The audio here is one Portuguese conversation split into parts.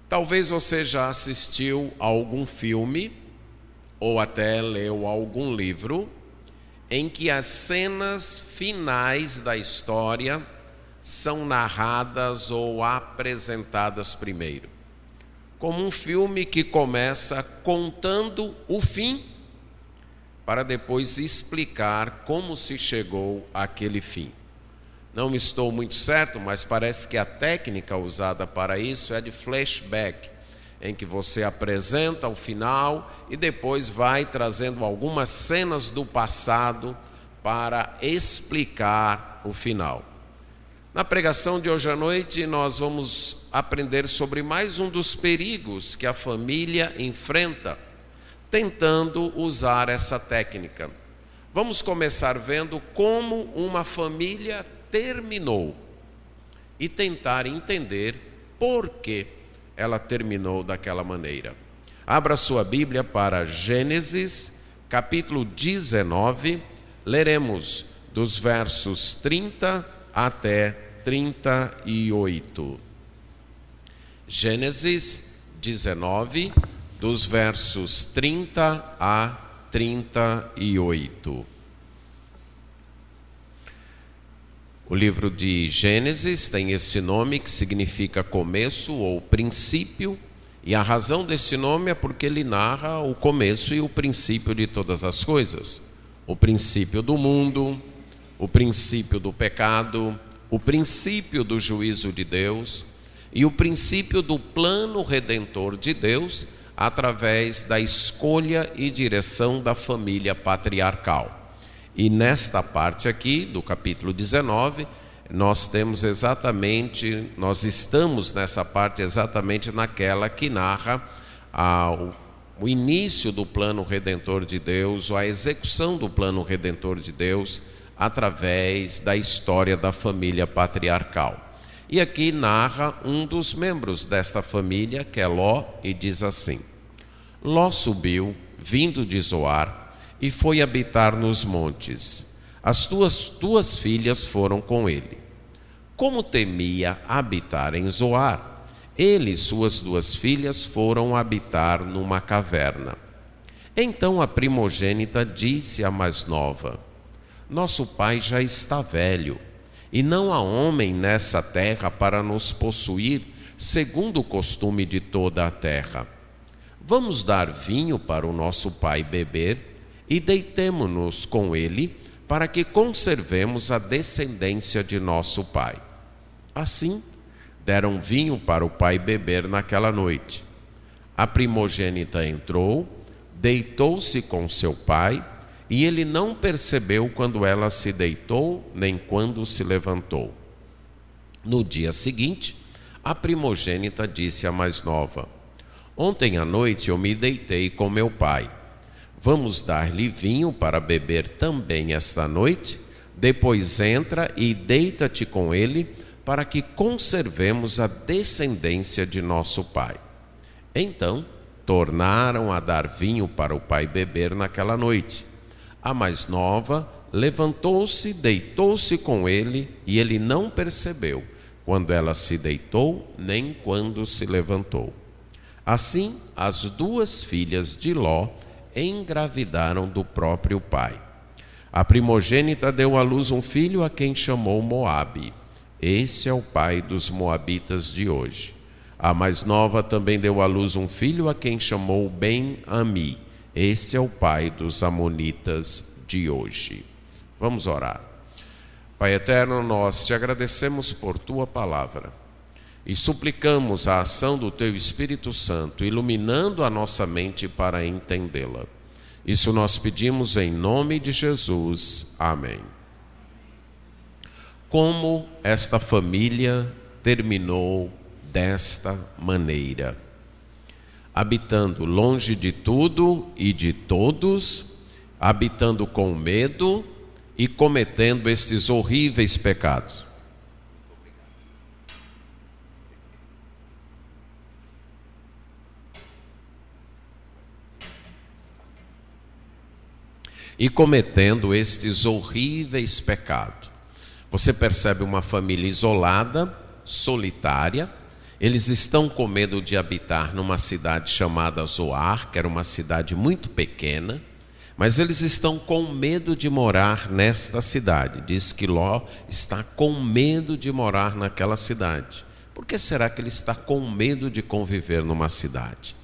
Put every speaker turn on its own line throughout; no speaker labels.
Talvez você já assistiu a algum filme ou até leu algum livro em que as cenas finais da história são narradas ou apresentadas primeiro. Como um filme que começa contando o fim, para depois explicar como se chegou àquele fim. Não estou muito certo, mas parece que a técnica usada para isso é de flashback, em que você apresenta o final e depois vai trazendo algumas cenas do passado para explicar o final. Na pregação de hoje à noite, nós vamos aprender sobre mais um dos perigos que a família enfrenta, tentando usar essa técnica. Vamos começar vendo como uma família terminou e tentar entender por que ela terminou daquela maneira. Abra sua Bíblia para Gênesis, capítulo 19, leremos dos versos 30 até 38. Gênesis 19, dos versos 30 a 38. O livro de Gênesis tem esse nome que significa começo ou princípio, e a razão desse nome é porque ele narra o começo e o princípio de todas as coisas. O princípio do mundo, o princípio do pecado, o princípio do juízo de Deus e o princípio do plano redentor de Deus através da escolha e direção da família patriarcal. E nesta parte aqui do capítulo 19, nós estamos nessa parte exatamente naquela que narra o início do plano redentor de Deus, ou a execução do plano redentor de Deus através da história da família patriarcal. E aqui narra um dos membros desta família, que é Ló, e diz assim: Ló subiu, vindo de Zoar, e foi habitar nos montes. As duas filhas foram com ele. Como temia habitar em Zoar, ele e suas 2 filhas foram habitar numa caverna. Então a primogênita disse à mais nova: Nosso pai já está velho, e não há homem nessa terra para nos possuir, segundo o costume de toda a terra. Vamos dar vinho para o nosso pai beber, e deitemo-nos com ele, para que conservemos a descendência de nosso pai. Assim, deram vinho para o pai beber naquela noite. A primogênita entrou, deitou-se com seu pai, e ele não percebeu quando ela se deitou, nem quando se levantou. No dia seguinte, a primogênita disse à mais nova: Ontem à noite eu me deitei com meu pai. Vamos dar-lhe vinho para beber também esta noite? Depois entra e deita-te com ele, para que conservemos a descendência de nosso pai. Então, tornaram a dar vinho para o pai beber naquela noite. A mais nova levantou-se, deitou-se com ele, e ele não percebeu quando ela se deitou, nem quando se levantou. Assim, as 2 filhas de Ló engravidaram do próprio pai. A primogênita deu à luz um filho a quem chamou Moabe. Esse é o pai dos moabitas de hoje. A mais nova também deu à luz um filho a quem chamou Ben-Ami. Este é o pai dos amonitas de hoje. Vamos orar. Pai eterno, nós te agradecemos por tua palavra e suplicamos a ação do teu Espírito Santo, iluminando a nossa mente para entendê-la. Isso nós pedimos em nome de Jesus. Amém. Como esta família terminou desta maneira? Habitando longe de tudo e de todos, habitando com medo e cometendo estes horríveis pecados. E cometendo estes horríveis pecados. Você percebe uma família isolada, solitária, Eles estão com medo de habitar numa cidade chamada Zoar, que era uma cidade muito pequena, mas eles estão com medo de morar nesta cidade. Diz que Ló está com medo de morar naquela cidade. Por que será que ele está com medo de conviver numa cidade?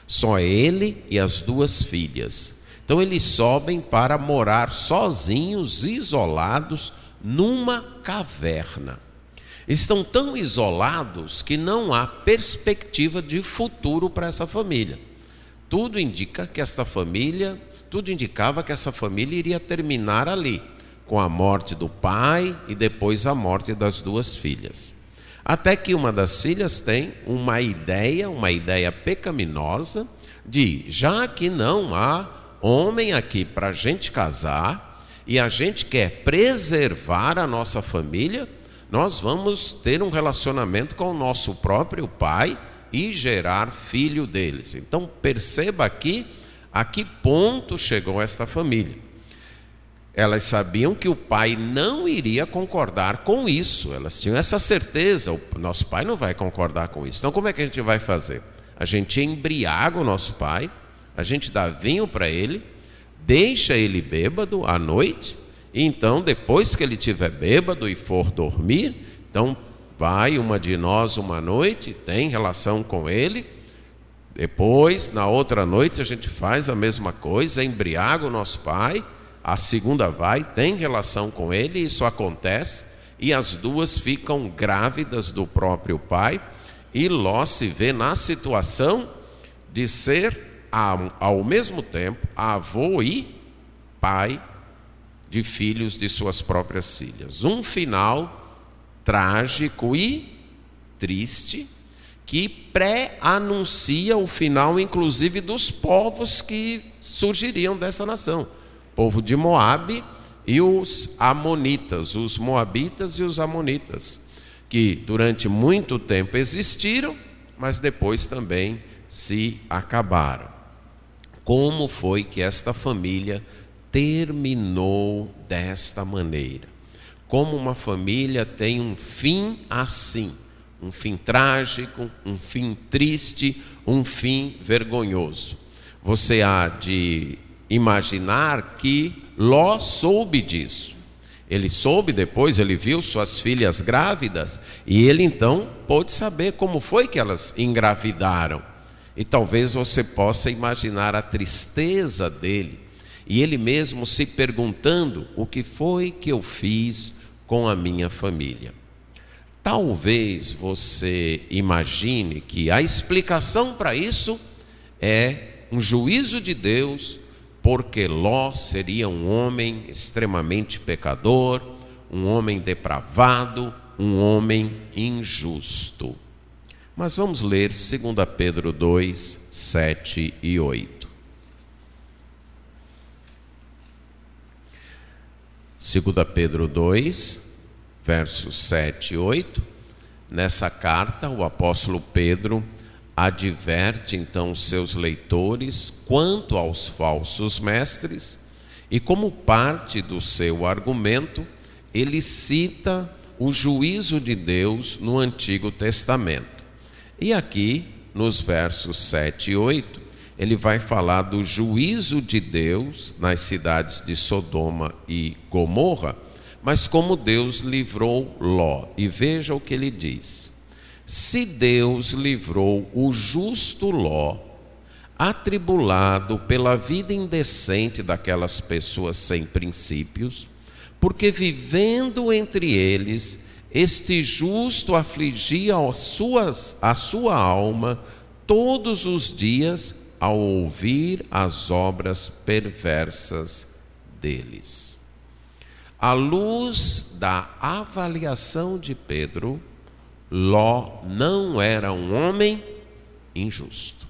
Só ele e as 2 filhas. Então eles sobem para morar sozinhos, isolados, numa caverna. Estão tão isolados que não há perspectiva de futuro para essa família. Tudo indicava que essa família iria terminar ali, com a morte do pai e depois a morte das 2 filhas. Até que uma das filhas tem uma ideia pecaminosa de, já que não há homem aqui para a gente casar e a gente quer preservar a nossa família, nós vamos ter um relacionamento com o nosso próprio pai e gerar filho deles. Então perceba aqui a que ponto chegou esta família. Elas sabiam que o pai não iria concordar com isso, elas tinham essa certeza, o nosso pai não vai concordar com isso. Então como é que a gente vai fazer? A gente embriaga o nosso pai, a gente dá vinho para ele, deixa ele bêbado à noite, e então depois que ele estiver bêbado e for dormir, então vai uma de nós uma noite, tem relação com ele, depois na outra noite a gente faz a mesma coisa, embriaga o nosso pai, a segunda vai, tem relação com ele, isso acontece, e as 2 ficam grávidas do próprio pai, e Ló se vê na situação de ser ao mesmo tempo avô e pai de filhos de suas próprias filhas. Um final trágico e triste, que pré-anuncia o final, inclusive, dos povos que surgiriam dessa nação. O povo de Moabe e os amonitas, os moabitas e os amonitas, que durante muito tempo existiram, mas depois também se acabaram. Como foi que esta família terminou desta maneira? Como uma família tem um fim assim, um fim trágico, um fim triste, um fim vergonhoso. Você há de imaginar que Ló soube disso. Ele soube depois, ele viu suas filhas grávidas e ele então pôde saber como foi que elas engravidaram. E talvez você possa imaginar a tristeza dele e ele mesmo se perguntando: o que foi que eu fiz com a minha família? Talvez você imagine que a explicação para isso é um juízo de Deus, porque Ló seria um homem extremamente pecador, um homem depravado, um homem injusto. Mas vamos ler 2 Pedro 2, 7 e 8. 2 Pedro 2, versos 7 e 8. Nessa carta, o apóstolo Pedro adverte então seus leitores quanto aos falsos mestres, e como parte do seu argumento, ele cita o juízo de Deus no Antigo Testamento. E aqui, nos versos 7 e 8, ele vai falar do juízo de Deus nas cidades de Sodoma e Gomorra, mas como Deus livrou Ló. E veja o que ele diz: se Deus livrou o justo Ló, atribulado pela vida indecente daquelas pessoas sem princípios, porque vivendo entre eles, este justo afligia a sua alma todos os dias ao ouvir as obras perversas deles. À luz da avaliação de Pedro, Ló não era um homem injusto.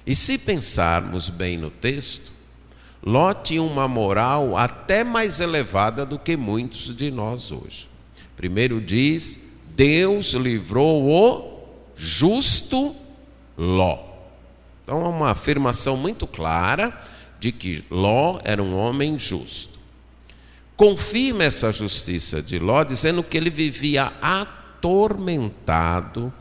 E se pensarmos bem no texto, Ló tinha uma moral até mais elevada do que muitos de nós hoje. Primeiro diz: Deus livrou o justo Ló. Então é uma afirmação muito clara de que Ló era um homem justo. Confirma essa justiça de Ló dizendo que ele vivia atormentado,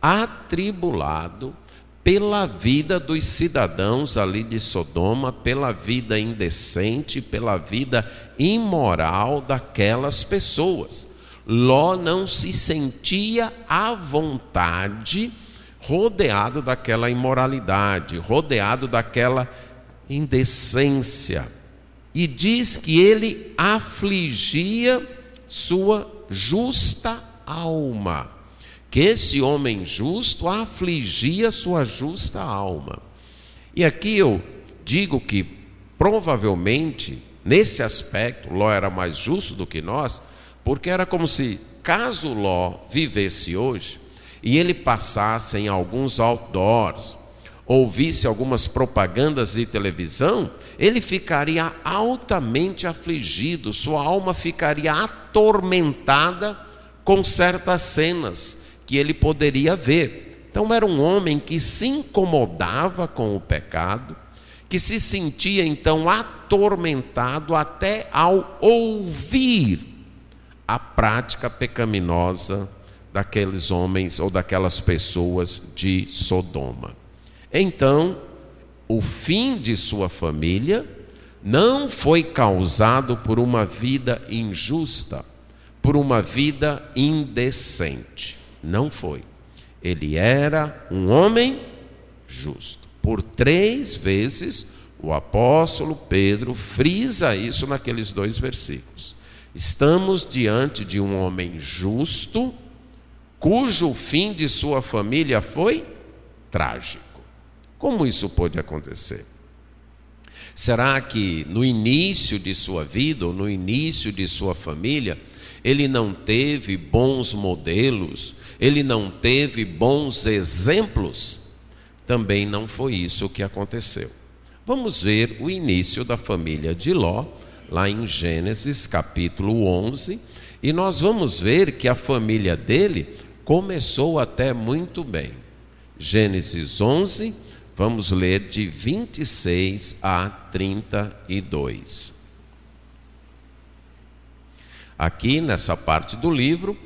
atribulado pela vida dos cidadãos ali de Sodoma, pela vida indecente, pela vida imoral daquelas pessoas. Ló não se sentia à vontade, rodeado daquela imoralidade, rodeado daquela indecência. E diz que ele afligia sua justa alma. Que esse homem justo afligia sua justa alma. E aqui eu digo que provavelmente, nesse aspecto, Ló era mais justo do que nós, porque era como se, caso Ló vivesse hoje, e ele passasse em alguns outdoors, ouvisse algumas propagandas de televisão, ele ficaria altamente afligido, sua alma ficaria atormentada com certas cenas que ele poderia ver. Então era um homem que se incomodava com o pecado, que se sentia então atormentado até ao ouvir a prática pecaminosa daqueles homens ou daquelas pessoas de Sodoma. Então, o fim de sua família não foi causado por uma vida injusta, por uma vida indecente. Não foi. Ele era um homem justo. Por 3 vezes, o apóstolo Pedro frisa isso naqueles 2 versículos. Estamos diante de um homem justo, cujo fim de sua família foi trágico. Como isso pôde acontecer? Será que no início de sua vida, ou no início de sua família, ele não teve bons modelos, ele não teve bons exemplos? Também não foi isso que aconteceu. Vamos ver o início da família de Ló, lá em Gênesis capítulo 11, e nós vamos ver que a família dele começou até muito bem. Gênesis 11, vamos ler de 26 a 32. Aqui nessa parte do livro,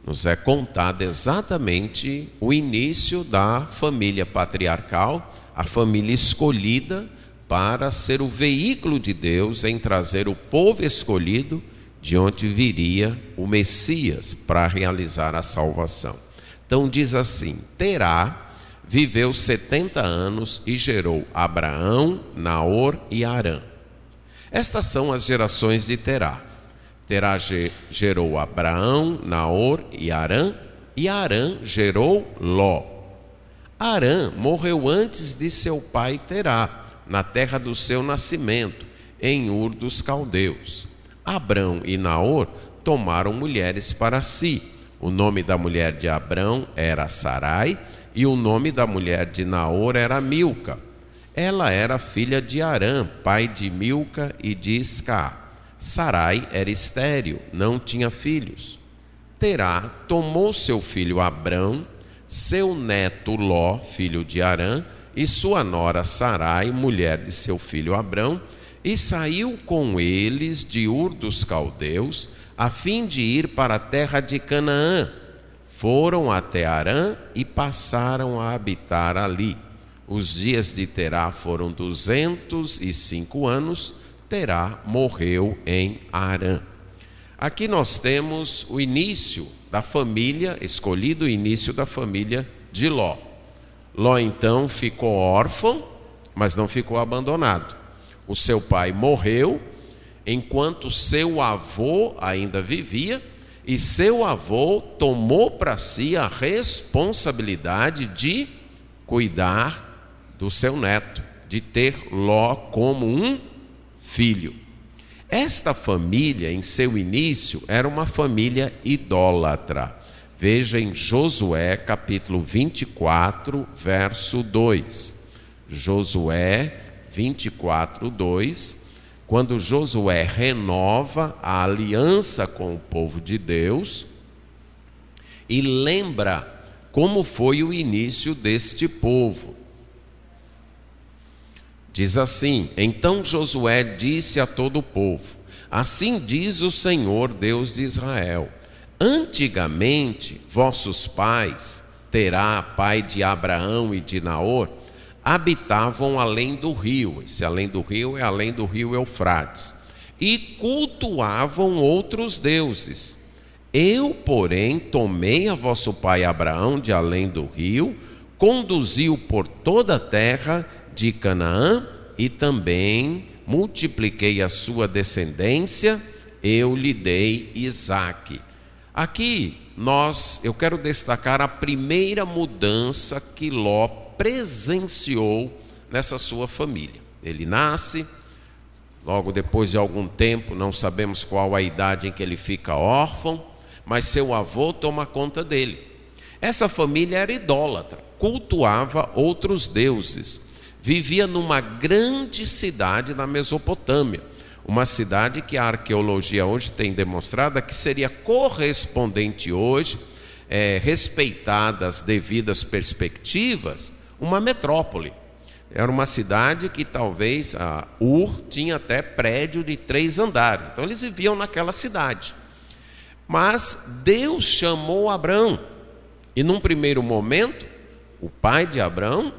nos é contado exatamente o início da família patriarcal, a família escolhida para ser o veículo de Deus em trazer o povo escolhido de onde viria o Messias para realizar a salvação. Então diz assim: Terá viveu 70 anos e gerou Abraão, Naor e Harã. Estas são as gerações de Terá. Terá gerou Abraão, Naor e Harã gerou Ló. Harã morreu antes de seu pai Terá, na terra do seu nascimento, em Ur dos Caldeus. Abrão e Naor tomaram mulheres para si. O nome da mulher de Abrão era Sarai, e o nome da mulher de Naor era Milca. Ela era filha de Harã, pai de Milca e de Isca. Sarai era estéril, não tinha filhos. Terá tomou seu filho Abrão, seu neto Ló, filho de Harã, e sua nora Sarai, mulher de seu filho Abrão, e saiu com eles de Ur dos Caldeus, a fim de ir para a terra de Canaã. Foram até Harã e passaram a habitar ali. Os dias de Terá foram 205 anos. Terá morreu em Harã. Aqui nós temos o início da família, escolhido o início da família de Ló. Ló então ficou órfão, mas não ficou abandonado. O seu pai morreu, enquanto seu avô ainda vivia, e seu avô tomou para si a responsabilidade de cuidar do seu neto, de ter Ló como um filho. Esta família, em seu início, era uma família idólatra. Veja em Josué, capítulo 24, verso 2. Josué 24, 2. Quando Josué renova a aliança com o povo de Deus e lembra como foi o início deste povo. Diz assim: Então Josué disse a todo o povo: Assim diz o Senhor, Deus de Israel: Antigamente, vossos pais, Terá, pai de Abraão e de Naor, habitavam além do rio. Esse além do rio é além do rio Eufrates. E cultuavam outros deuses. Eu, porém, tomei a vosso pai Abraão de além do rio, conduzi-o por toda a terra de Canaã e também multipliquei a sua descendência, eu lhe dei Isaque. Aqui eu quero destacar a primeira mudança que Ló presenciou nessa sua família. Ele nasce, logo depois de algum tempo, não sabemos qual a idade em que ele fica órfão, mas seu avô toma conta dele. Essa família era idólatra, cultuava outros deuses, vivia numa grande cidade na Mesopotâmia, uma cidade que a arqueologia hoje tem demonstrado que seria correspondente hoje, respeitadas as devidas perspectivas, uma metrópole. Era uma cidade que talvez, Ur tinha até prédio de 3 andares, então eles viviam naquela cidade. Mas Deus chamou Abrão, e num primeiro momento, o pai de Abrão,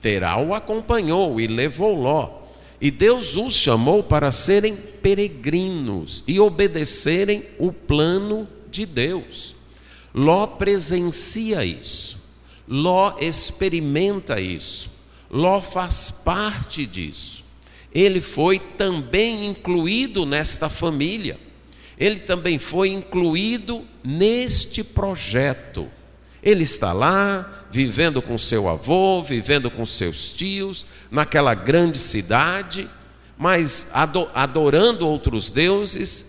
Terá, o acompanhou e levou Ló. E Deus os chamou para serem peregrinos e obedecerem o plano de Deus. Ló presencia isso, Ló experimenta isso, Ló faz parte disso. Ele foi também incluído nesta família, ele também foi incluído neste projeto. Ele está lá, vivendo com seu avô, vivendo com seus tios, naquela grande cidade, mas adorando outros deuses.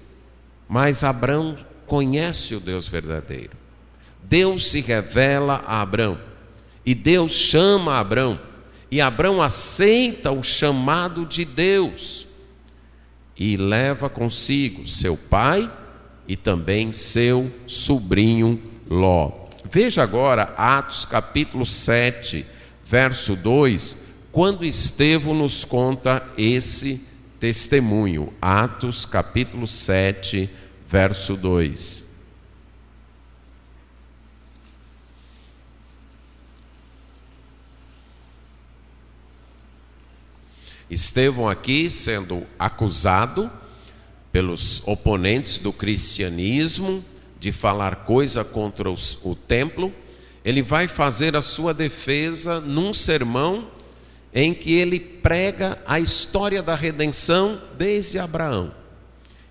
Mas Abrão conhece o Deus verdadeiro. Deus se revela a Abrão, e Deus chama Abrão, e Abrão aceita o chamado de Deus, e leva consigo seu pai e também seu sobrinho Ló. Veja agora Atos capítulo 7, verso 2, quando Estevão nos conta esse testemunho. Atos capítulo 7, verso 2. Estevão aqui sendo acusado pelos oponentes do cristianismo de falar coisa contra o templo, ele vai fazer a sua defesa num sermão em que ele prega a história da redenção desde Abraão.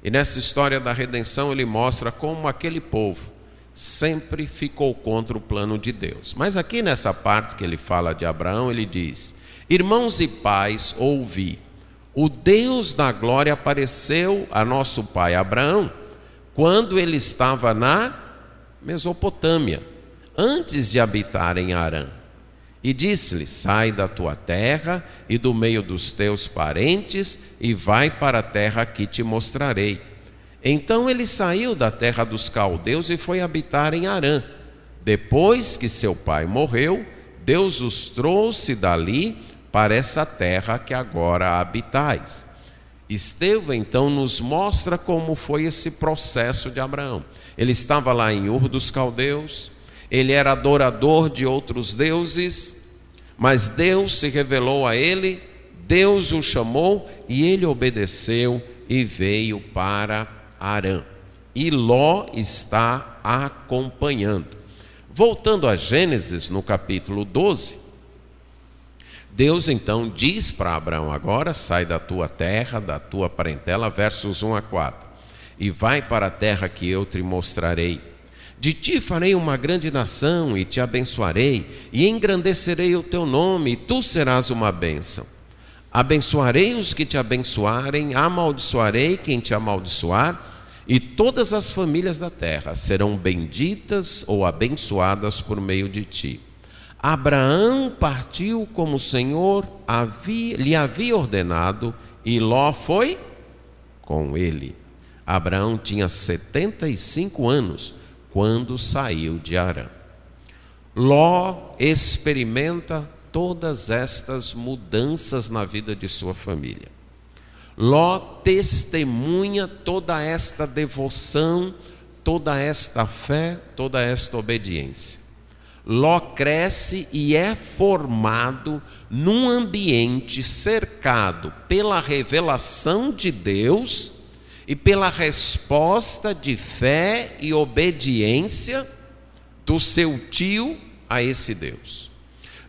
E nessa história da redenção ele mostra como aquele povo sempre ficou contra o plano de Deus. Mas aqui nessa parte que ele fala de Abraão, ele diz: irmãos e pais, ouvi, o Deus da glória apareceu a nosso pai Abraão quando ele estava na Mesopotâmia, antes de habitar em Harã. E disse-lhe: sai da tua terra e do meio dos teus parentes e vai para a terra que te mostrarei. Então ele saiu da terra dos caldeus e foi habitar em Harã. Depois que seu pai morreu, Deus os trouxe dali para essa terra que agora habitais. Estevão então nos mostra como foi esse processo de Abraão. Ele estava lá em Ur dos caldeus, ele era adorador de outros deuses, mas Deus se revelou a ele, Deus o chamou e ele obedeceu e veio para Harã. E Ló está acompanhando. Voltando a Gênesis, no capítulo 12, Deus então diz para Abraão: agora sai da tua terra, da tua parentela, versos 1 a 4, e vai para a terra que eu te mostrarei. De ti farei uma grande nação e te abençoarei, e engrandecerei o teu nome, e tu serás uma bênção. Abençoarei os que te abençoarem, amaldiçoarei quem te amaldiçoar, e todas as famílias da terra serão benditas ou abençoadas por meio de ti. Abraão partiu como o Senhor lhe havia ordenado, e Ló foi com ele. Abraão tinha 75 anos quando saiu de Harã. Ló experimenta todas estas mudanças na vida de sua família. Ló testemunha toda esta devoção, toda esta fé, toda esta obediência. Ló cresce e é formado num ambiente cercado pela revelação de Deus e pela resposta de fé e obediência do seu tio a esse Deus.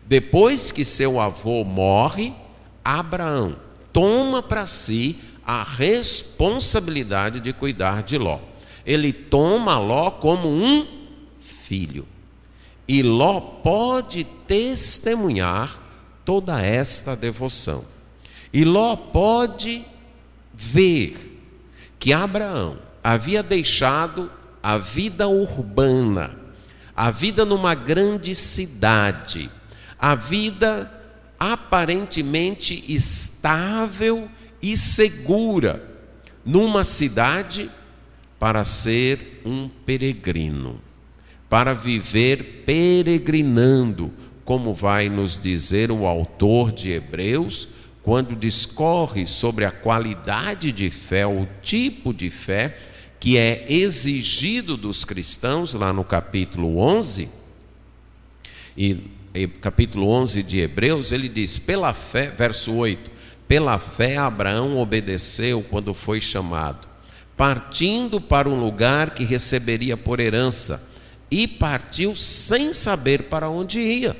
Depois que seu avô morre, Abraão toma para si a responsabilidade de cuidar de Ló. Ele toma Ló como um filho. E Ló pode testemunhar toda esta devoção. E Ló pode ver que Abraão havia deixado a vida urbana, a vida numa grande cidade, a vida aparentemente estável e segura numa cidade, para ser um peregrino, para viver peregrinando, como vai nos dizer o autor de Hebreus, quando discorre sobre a qualidade de fé, o tipo de fé que é exigido dos cristãos, lá no capítulo 11, e capítulo 11 de Hebreus, ele diz, pela fé, verso 8, pela fé Abraão obedeceu quando foi chamado, partindo para um lugar que receberia por herança, e partiu sem saber para onde ia.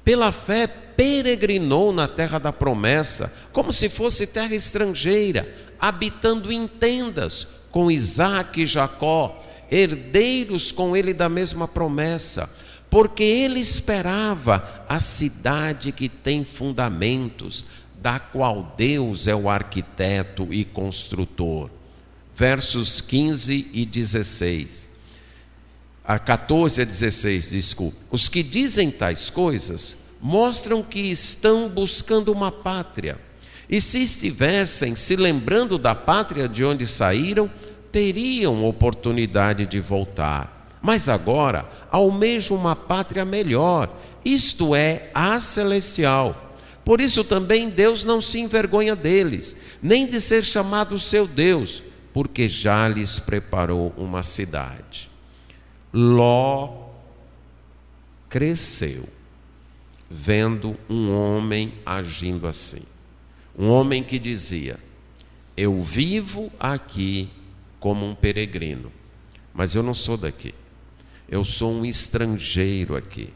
Pela fé peregrinou na terra da promessa, como se fosse terra estrangeira, habitando em tendas, com Isaque e Jacó, herdeiros com ele da mesma promessa, porque ele esperava a cidade que tem fundamentos, da qual Deus é o arquiteto e construtor. Versos 15 e 16. 14 a 16, desculpe. Os que dizem tais coisas mostram que estão buscando uma pátria. E se estivessem se lembrando da pátria de onde saíram, teriam oportunidade de voltar. Mas agora almejam uma pátria melhor, isto é, a celestial. Por isso também Deus não se envergonha deles, nem de ser chamado seu Deus, porque já lhes preparou uma cidade. Ló cresceu vendo um homem agindo assim. Um homem que dizia, eu vivo aqui como um peregrino, mas eu não sou daqui. Eu sou um estrangeiro aqui.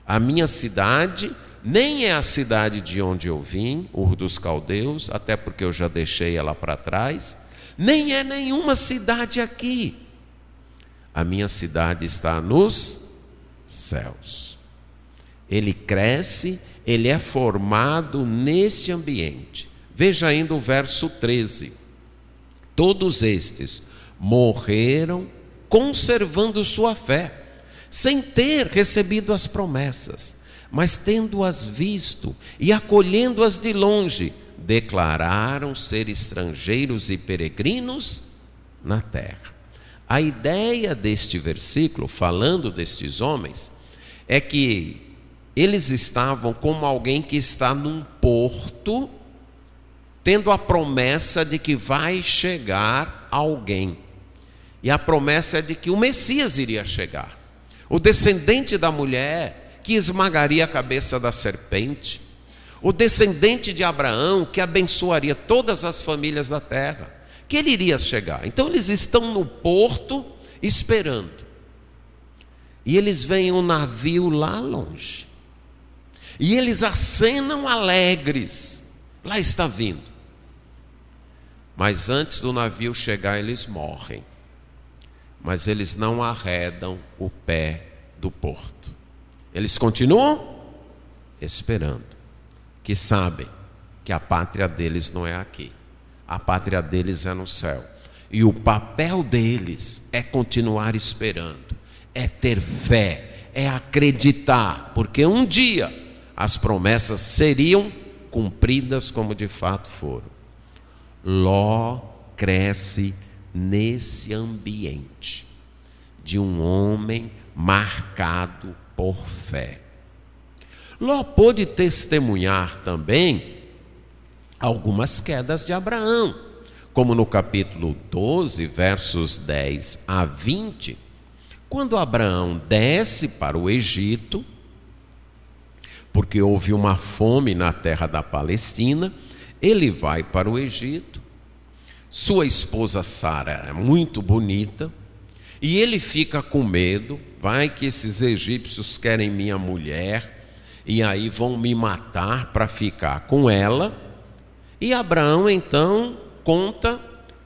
A minha cidade nem é a cidade de onde eu vim, Ur dos Caldeus, até porque eu já deixei ela para trás, nem é nenhuma cidade aqui. A minha cidade está nos céus. Ele cresce, ele é formado nesse ambiente. Veja ainda o verso 13. Todos estes morreram conservando sua fé, sem ter recebido as promessas, mas tendo-as visto e acolhendo-as de longe, declararam ser estrangeiros e peregrinos na terra. A ideia deste versículo, falando destes homens, é que eles estavam como alguém que está num porto, tendo a promessa de que vai chegar alguém. E a promessa é de que o Messias iria chegar. O descendente da mulher que esmagaria a cabeça da serpente. O descendente de Abraão que abençoaria todas as famílias da terra. Que ele iria chegar. Então eles estão no porto esperando. E eles veem um navio lá longe. E eles acenam alegres. Lá está vindo. Mas antes do navio chegar, eles morrem. Mas eles não arredam o pé do porto. Eles continuam esperando, que sabem que a pátria deles não é aqui. A pátria deles é no céu. E o papel deles é continuar esperando, é ter fé, é acreditar, porque um dia as promessas seriam cumpridas como de fato foram. Ló cresce nesse ambiente de um homem marcado por fé. Ló pôde testemunhar também algumas quedas de Abraão, como no capítulo 12, versos 10 a 20, quando Abraão desce para o Egito, porque houve uma fome na terra da Palestina, ele vai para o Egito, sua esposa Sara é muito bonita, e ele fica com medo, vai que esses egípcios querem minha mulher, e aí vão me matar para ficar com ela. E Abraão então conta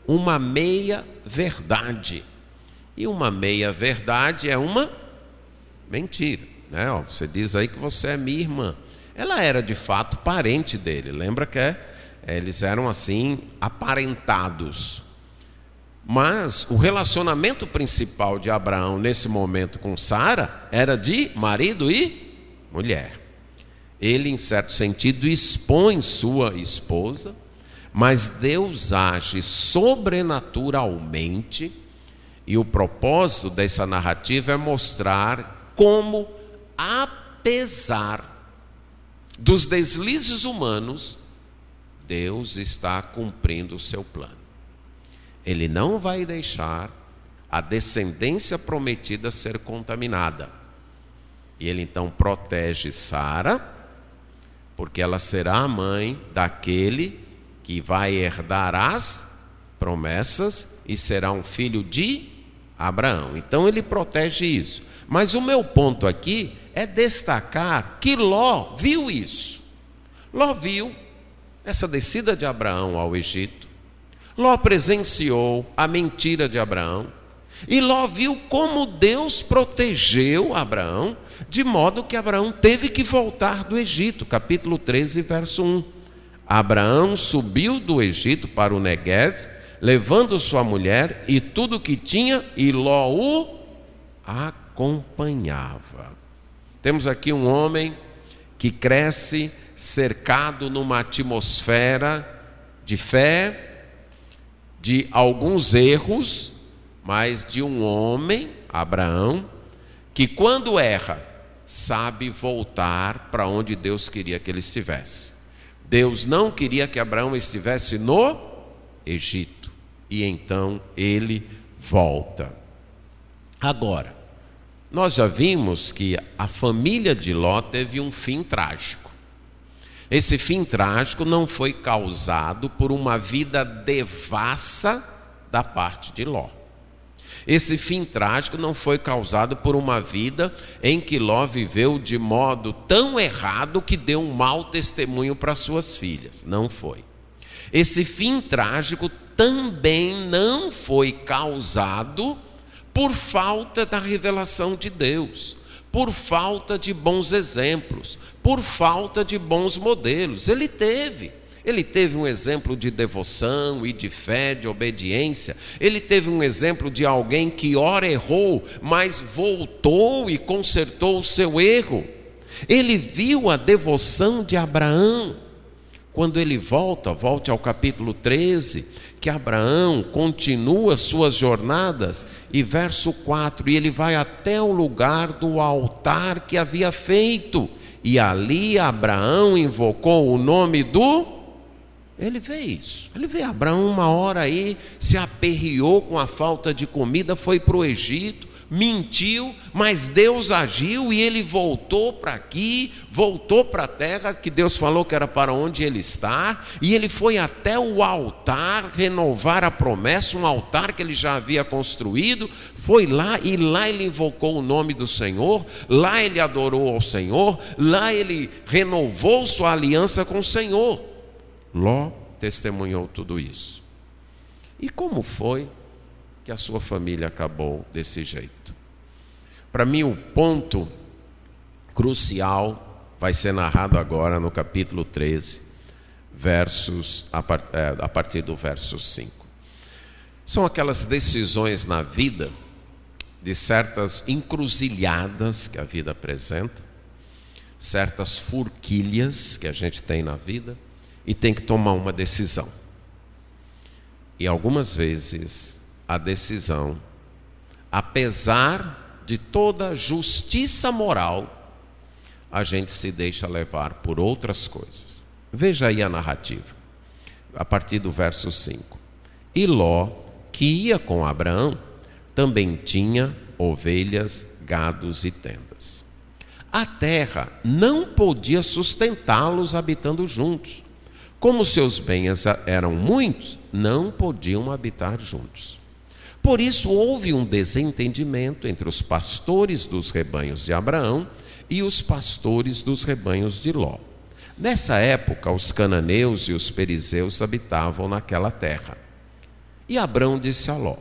uma meia verdade, e uma meia verdade é uma mentira, né? Você diz aí que você é minha irmã. Ela era de fato parente dele, lembra que eles eram assim aparentados. Mas o relacionamento principal de Abraão nesse momento com Sara era de marido e mulher. Ele, em certo sentido, expõe sua esposa, mas Deus age sobrenaturalmente, e o propósito dessa narrativa é mostrar como, apesar dos deslizes humanos, Deus está cumprindo o seu plano. Ele não vai deixar a descendência prometida ser contaminada. E ele então protege Sara, porque ela será a mãe daquele que vai herdar as promessas e será um filho de Abraão. Então ele protege isso. Mas o meu ponto aqui é destacar que Ló viu isso. Ló viu essa descida de Abraão ao Egito. Ló presenciou a mentira de Abraão, e Ló viu como Deus protegeu Abraão, de modo que Abraão teve que voltar do Egito. Capítulo 13, verso 1. Abraão subiu do Egito para o Neguev, levando sua mulher e tudo o que tinha, e Ló o acompanhava. Temos aqui um homem que cresce cercado numa atmosfera de fé, de alguns erros, mas de um homem, Abraão, que quando erra, sabe voltar para onde Deus queria que ele estivesse. Deus não queria que Abraão estivesse no Egito, e então ele volta. Agora, nós já vimos que a família de Ló teve um fim trágico. Esse fim trágico não foi causado por uma vida devassa da parte de Ló. Esse fim trágico não foi causado por uma vida em que Ló viveu de modo tão errado que deu um mau testemunho para suas filhas. Não foi. Esse fim trágico também não foi causado por falta da revelação de Deus, por falta de bons exemplos, por falta de bons modelos. Ele teve um exemplo de devoção e de fé, de obediência. Ele teve um exemplo de alguém que ora errou, mas voltou e consertou o seu erro. Ele viu a devoção de Abraão. Quando ele volte ao capítulo 13, que Abraão continua suas jornadas, e verso 4, e ele vai até o lugar do altar que havia feito, e ali Abraão invocou o nome do... Ele vê isso, ele vê Abraão uma hora aí, se aperreou com a falta de comida, foi para o Egito, mentiu, mas Deus agiu e ele voltou para aqui, voltou para a terra que Deus falou que era para onde ele está, e ele foi até o altar renovar a promessa, um altar que ele já havia construído, foi lá e lá ele invocou o nome do Senhor, lá ele adorou ao Senhor, lá ele renovou sua aliança com o Senhor. Ló testemunhou tudo isso. E como foi que a sua família acabou desse jeito? Para mim, o ponto crucial vai ser narrado agora no capítulo 13, a partir do verso 5. São aquelas decisões na vida, de certas encruzilhadas que a vida apresenta, certas forquilhas que a gente tem na vida, e tem que tomar uma decisão. E algumas vezes a decisão, apesar de toda justiça moral, a gente se deixa levar por outras coisas. Veja aí a narrativa, a partir do verso 5. E Ló, que ia com Abraão, também tinha ovelhas, gados e tendas. A terra não podia sustentá-los habitando juntos. Como seus bens eram muitos, não podiam habitar juntos. Por isso houve um desentendimento entre os pastores dos rebanhos de Abraão e os pastores dos rebanhos de Ló. Nessa época, os cananeus e os perizeus habitavam naquela terra. E Abraão disse a Ló: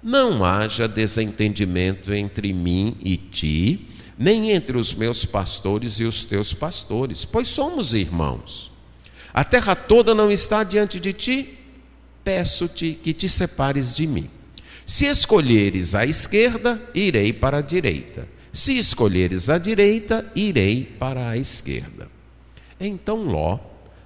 não haja desentendimento entre mim e ti, nem entre os meus pastores e os teus pastores, pois somos irmãos. A terra toda não está diante de ti? Peço-te que te separes de mim. Se escolheres a esquerda, irei para a direita. Se escolheres a direita, irei para a esquerda. Então Ló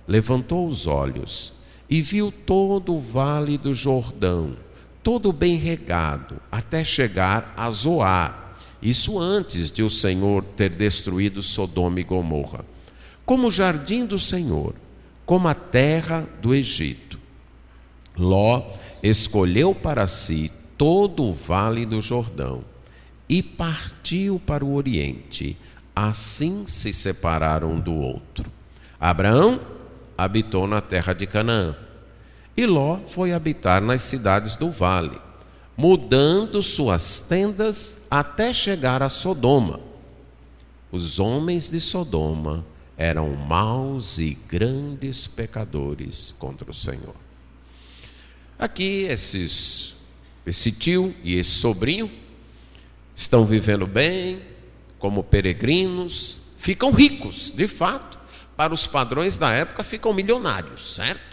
levantou os olhos e viu todo o vale do Jordão, todo bem regado, até chegar a Zoar. Isso antes de o Senhor ter destruído Sodoma e Gomorra. Como o jardim do Senhor, como a terra do Egito. Ló escolheu para si todo o vale do Jordão e partiu para o oriente. Assim se separaram um do outro. Abraão habitou na terra de Canaã e Ló foi habitar nas cidades do vale, mudando suas tendas até chegar a Sodoma. Os homens de Sodoma eram maus e grandes pecadores contra o Senhor. Aqui esse tio e esse sobrinho estão vivendo bem, como peregrinos, ficam ricos, de fato, para os padrões da época ficam milionários, certo?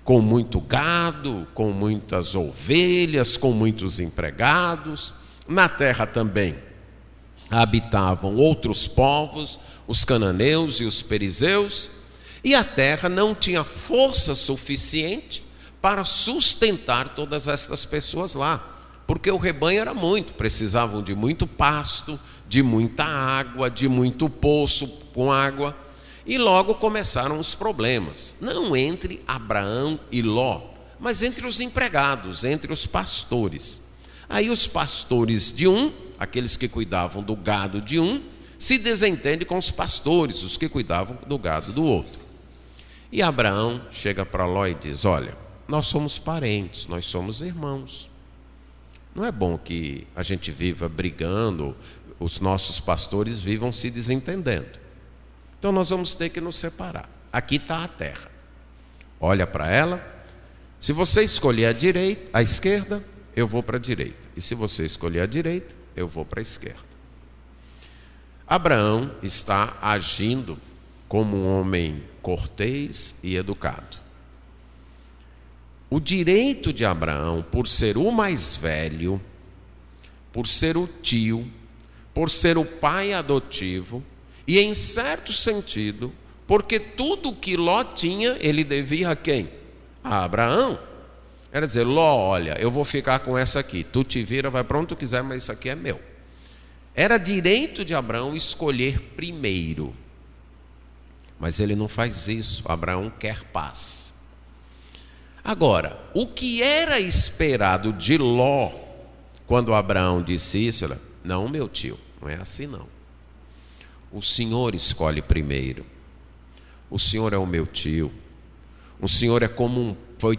Com muito gado, com muitas ovelhas, com muitos empregados. Na terra também habitavam outros povos, os cananeus e os perizeus, e a terra não tinha força suficiente para sustentar todas essas pessoas lá, porque o rebanho era muito, precisavam de muito pasto, de muita água, de muito poço com água, e logo começaram os problemas, não entre Abraão e Ló, mas entre os empregados, entre os pastores. Aí os pastores de um, aqueles que cuidavam do gado de um, se desentendem com os pastores, os que cuidavam do gado do outro. E Abraão chega para Ló e diz: olha, nós somos parentes, nós somos irmãos. Não é bom que a gente viva brigando, os nossos pastores vivam se desentendendo. Então nós vamos ter que nos separar. Aqui está a terra. Olha para ela. Se você escolher a direita, a esquerda, eu vou para a direita. E se você escolher a direita, eu vou para a esquerda. Abraão está agindo como um homem cortês e educado. O direito de Abraão, por ser o mais velho, por ser o tio, por ser o pai adotivo, e em certo sentido, porque tudo que Ló tinha, ele devia a quem? A Abraão. Era dizer: Ló, olha, eu vou ficar com essa aqui, tu te vira, vai para onde tu quiser, mas isso aqui é meu. Era direito de Abraão escolher primeiro. Mas ele não faz isso, Abraão quer paz. Agora, o que era esperado de Ló, quando Abraão disse isso, ela: não, meu tio, não é assim não. O Senhor escolhe primeiro. O Senhor é o meu tio. O Senhor é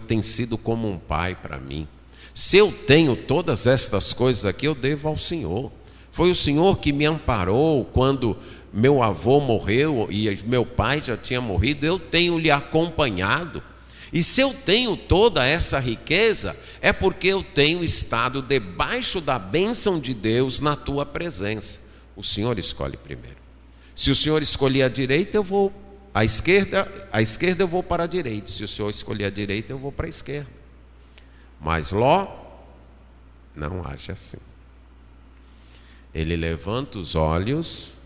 tem sido como um pai para mim. Se eu tenho todas estas coisas aqui, eu devo ao Senhor. Foi o Senhor que me amparou quando meu avô morreu e meu pai já tinha morrido. Eu tenho lhe acompanhado. E se eu tenho toda essa riqueza, é porque eu tenho estado debaixo da bênção de Deus na tua presença. O Senhor escolhe primeiro. Se o Senhor escolher a direita, eu vou à esquerda, eu vou para a direita. Se o Senhor escolher a direita, eu vou para a esquerda. Mas Ló não age assim. Ele levanta os olhos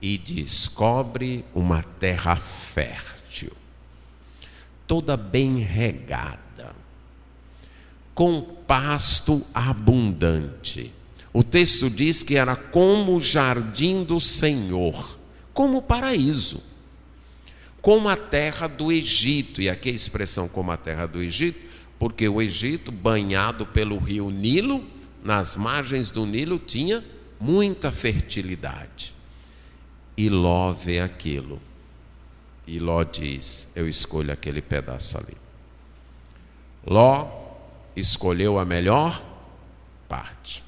e descobre uma terra fértil, toda bem regada, com pasto abundante. O texto diz que era como o jardim do Senhor, como o paraíso, como a terra do Egito. E aqui a expressão como a terra do Egito, porque o Egito, banhado pelo rio Nilo, nas margens do Nilo, tinha muita fertilidade. E Ló vê aquilo. E Ló diz: eu escolho aquele pedaço ali. Ló escolheu a melhor parte.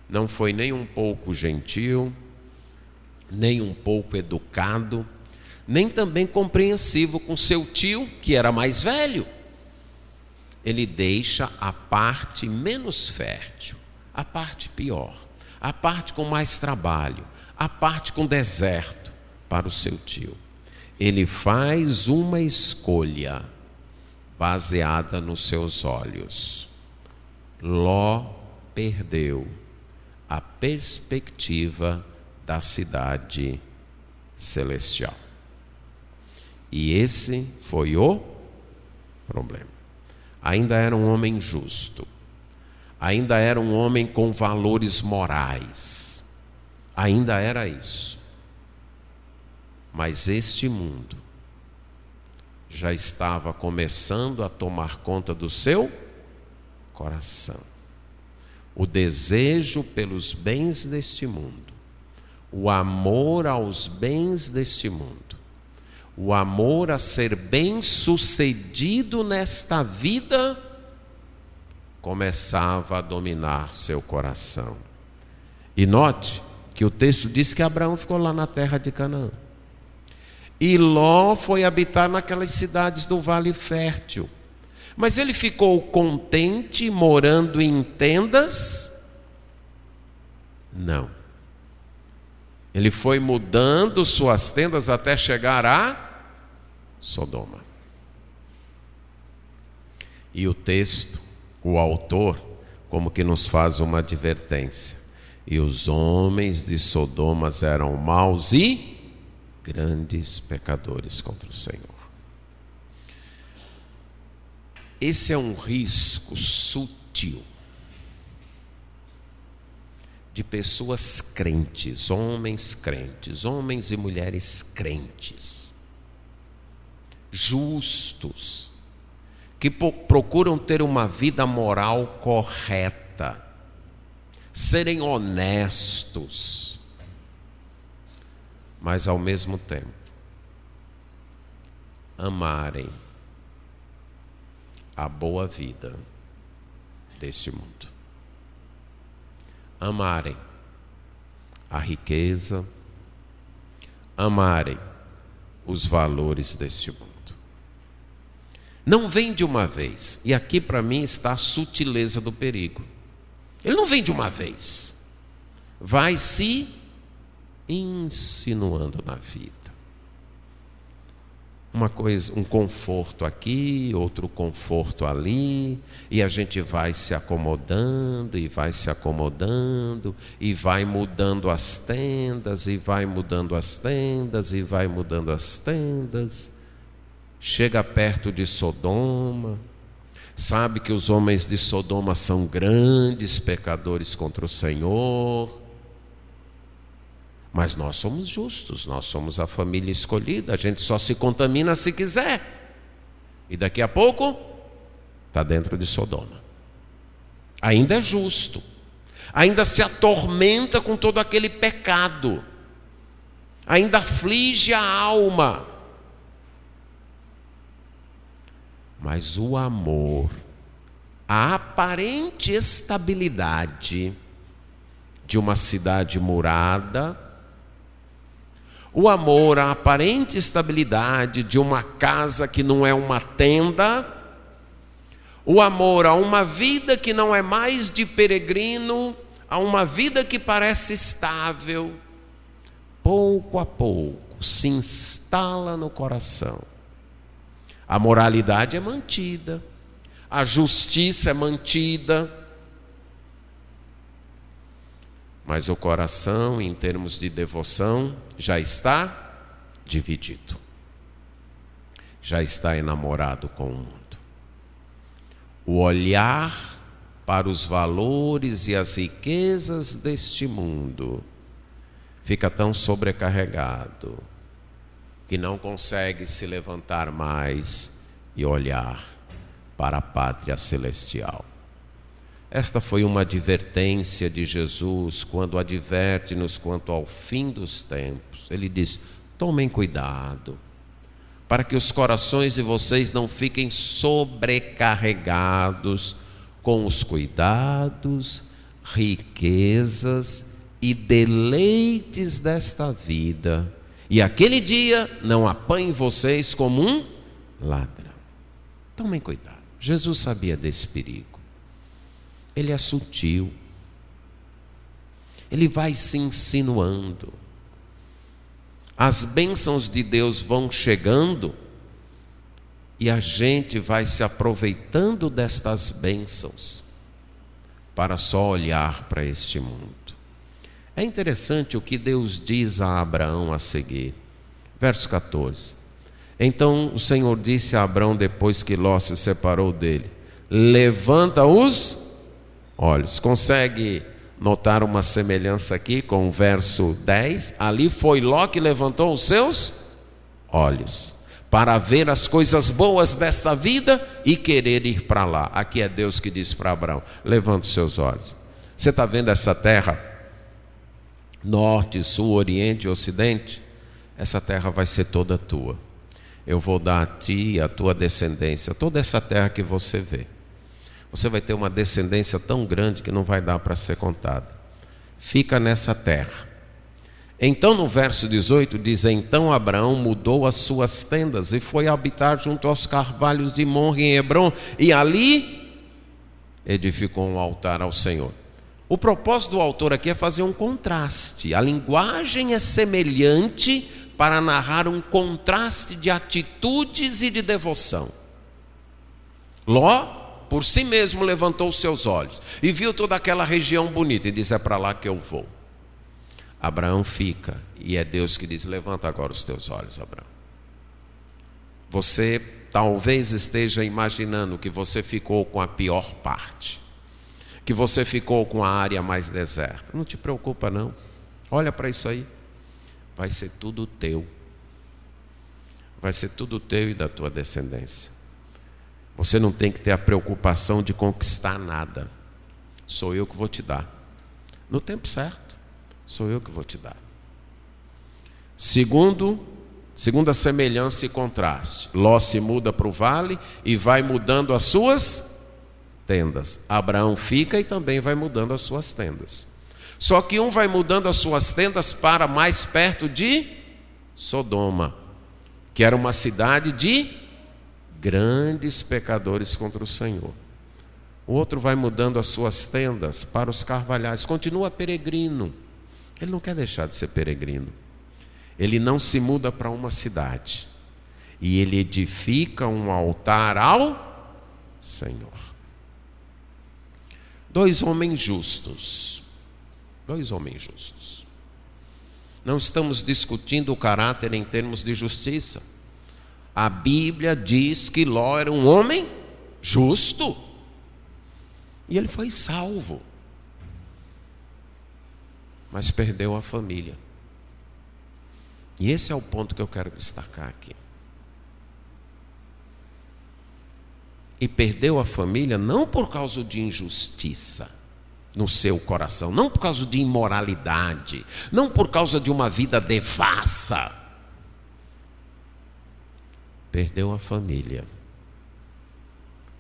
Não foi nem um pouco gentil, nem um pouco educado, nem também compreensivo com seu tio, que era mais velho. Ele deixa a parte menos fértil, a parte pior, a parte com mais trabalho, a parte com deserto para o seu tio. Ele faz uma escolha baseada nos seus olhos. Ló perdeu a perspectiva da cidade celestial. E esse foi o problema. Ainda era um homem justo, ainda era um homem com valores morais, ainda era isso. Mas este mundo já estava começando a tomar conta do seu coração. O desejo pelos bens deste mundo, o amor aos bens deste mundo, o amor a ser bem-sucedido nesta vida, começava a dominar seu coração. E note que o texto diz que Abraão ficou lá na terra de Canaã. E Ló foi habitar naquelas cidades do Vale Fértil. Mas ele ficou contente morando em tendas? Não. Ele foi mudando suas tendas até chegar a Sodoma. E o texto, o autor, como que nos faz uma advertência. E os homens de Sodoma eram maus e grandes pecadores contra o Senhor. Esse é um risco sutil de pessoas crentes, homens e mulheres crentes, justos, que procuram ter uma vida moral correta, serem honestos, mas ao mesmo tempo amarem a boa vida deste mundo, amarem a riqueza, amarem os valores deste mundo. Não vem de uma vez, e aqui para mim está a sutileza do perigo. Ele não vem de uma vez, vai se insinuando na vida. Uma coisa, um conforto aqui, outro conforto ali, e a gente vai se acomodando, e vai se acomodando, e vai mudando as tendas, e vai mudando as tendas, e vai mudando as tendas. Chega perto de Sodoma, sabe que os homens de Sodoma são grandes pecadores contra o Senhor. Mas nós somos justos, nós somos a família escolhida, a gente só se contamina se quiser. E daqui a pouco, está dentro de Sodoma. Ainda é justo, ainda se atormenta com todo aquele pecado, ainda aflige a alma. Mas o amor, a aparente estabilidade de uma cidade murada, o amor, a aparente estabilidade de uma casa que não é uma tenda, o amor a uma vida que não é mais de peregrino, a uma vida que parece estável, pouco a pouco se instala no coração. A moralidade é mantida, a justiça é mantida, mas o coração, em termos de devoção, já está dividido. Já está enamorado com o mundo. O olhar para os valores e as riquezas deste mundo fica tão sobrecarregado que não consegue se levantar mais e olhar para a pátria celestial. Esta foi uma advertência de Jesus quando adverte-nos quanto ao fim dos tempos. Ele diz: tomem cuidado, para que os corações de vocês não fiquem sobrecarregados com os cuidados, riquezas e deleites desta vida, e aquele dia não apanhe vocês como um ladrão. Tomem cuidado. Jesus sabia desse perigo. Ele é sutil. Ele vai se insinuando. As bênçãos de Deus vão chegando e a gente vai se aproveitando destas bênçãos para só olhar para este mundo. É interessante o que Deus diz a Abraão a seguir. Verso 14. Então o Senhor disse a Abraão, depois que Ló se separou dele: levanta os olhos. Consegue notar uma semelhança aqui com o verso 10? Ali foi Ló que levantou os seus olhos para ver as coisas boas desta vida e querer ir para lá. Aqui é Deus que diz para Abraão: levanta os seus olhos. Você está vendo essa terra? Norte, sul, oriente e ocidente? Essa terra vai ser toda tua. Eu vou dar a ti e a tua descendência toda essa terra que você vê. Você vai ter uma descendência tão grande que não vai dar para ser contada. Fica nessa terra. Então no verso 18 diz: então Abraão mudou as suas tendas e foi habitar junto aos carvalhos de Morre em Hebrom, e ali edificou um altar ao Senhor. O propósito do autor aqui é fazer um contraste. A linguagem é semelhante para narrar um contraste de atitudes e de devoção. Ló, por si mesmo, levantou os seus olhos e viu toda aquela região bonita e disse: é para lá que eu vou. Abraão fica, e é Deus que diz: levanta agora os teus olhos, Abraão. Você talvez esteja imaginando que você ficou com a pior parte, que você ficou com a área mais deserta. Não te preocupa não, olha para isso aí. Vai ser tudo teu. Vai ser tudo teu e da tua descendência. Você não tem que ter a preocupação de conquistar nada. Sou eu que vou te dar. No tempo certo, sou eu que vou te dar. Segunda semelhança e contraste. Ló se muda para o vale e vai mudando as suas tendas. Abraão fica e também vai mudando as suas tendas. Só que um vai mudando as suas tendas para mais perto de Sodoma, que era uma cidade de grandes pecadores contra o Senhor. O outro vai mudando as suas tendas para os carvalhais. Continua peregrino. Ele não quer deixar de ser peregrino. Ele não se muda para uma cidade. E ele edifica um altar ao Senhor. Dois homens justos. Não estamos discutindo o caráter em termos de justiça. A Bíblia diz que Ló era um homem justo. E ele foi salvo. Mas perdeu a família. E esse é o ponto que eu quero destacar aqui. E perdeu a família não por causa de injustiça no seu coração, não por causa de imoralidade, não por causa de uma vida devassa. Perdeu a família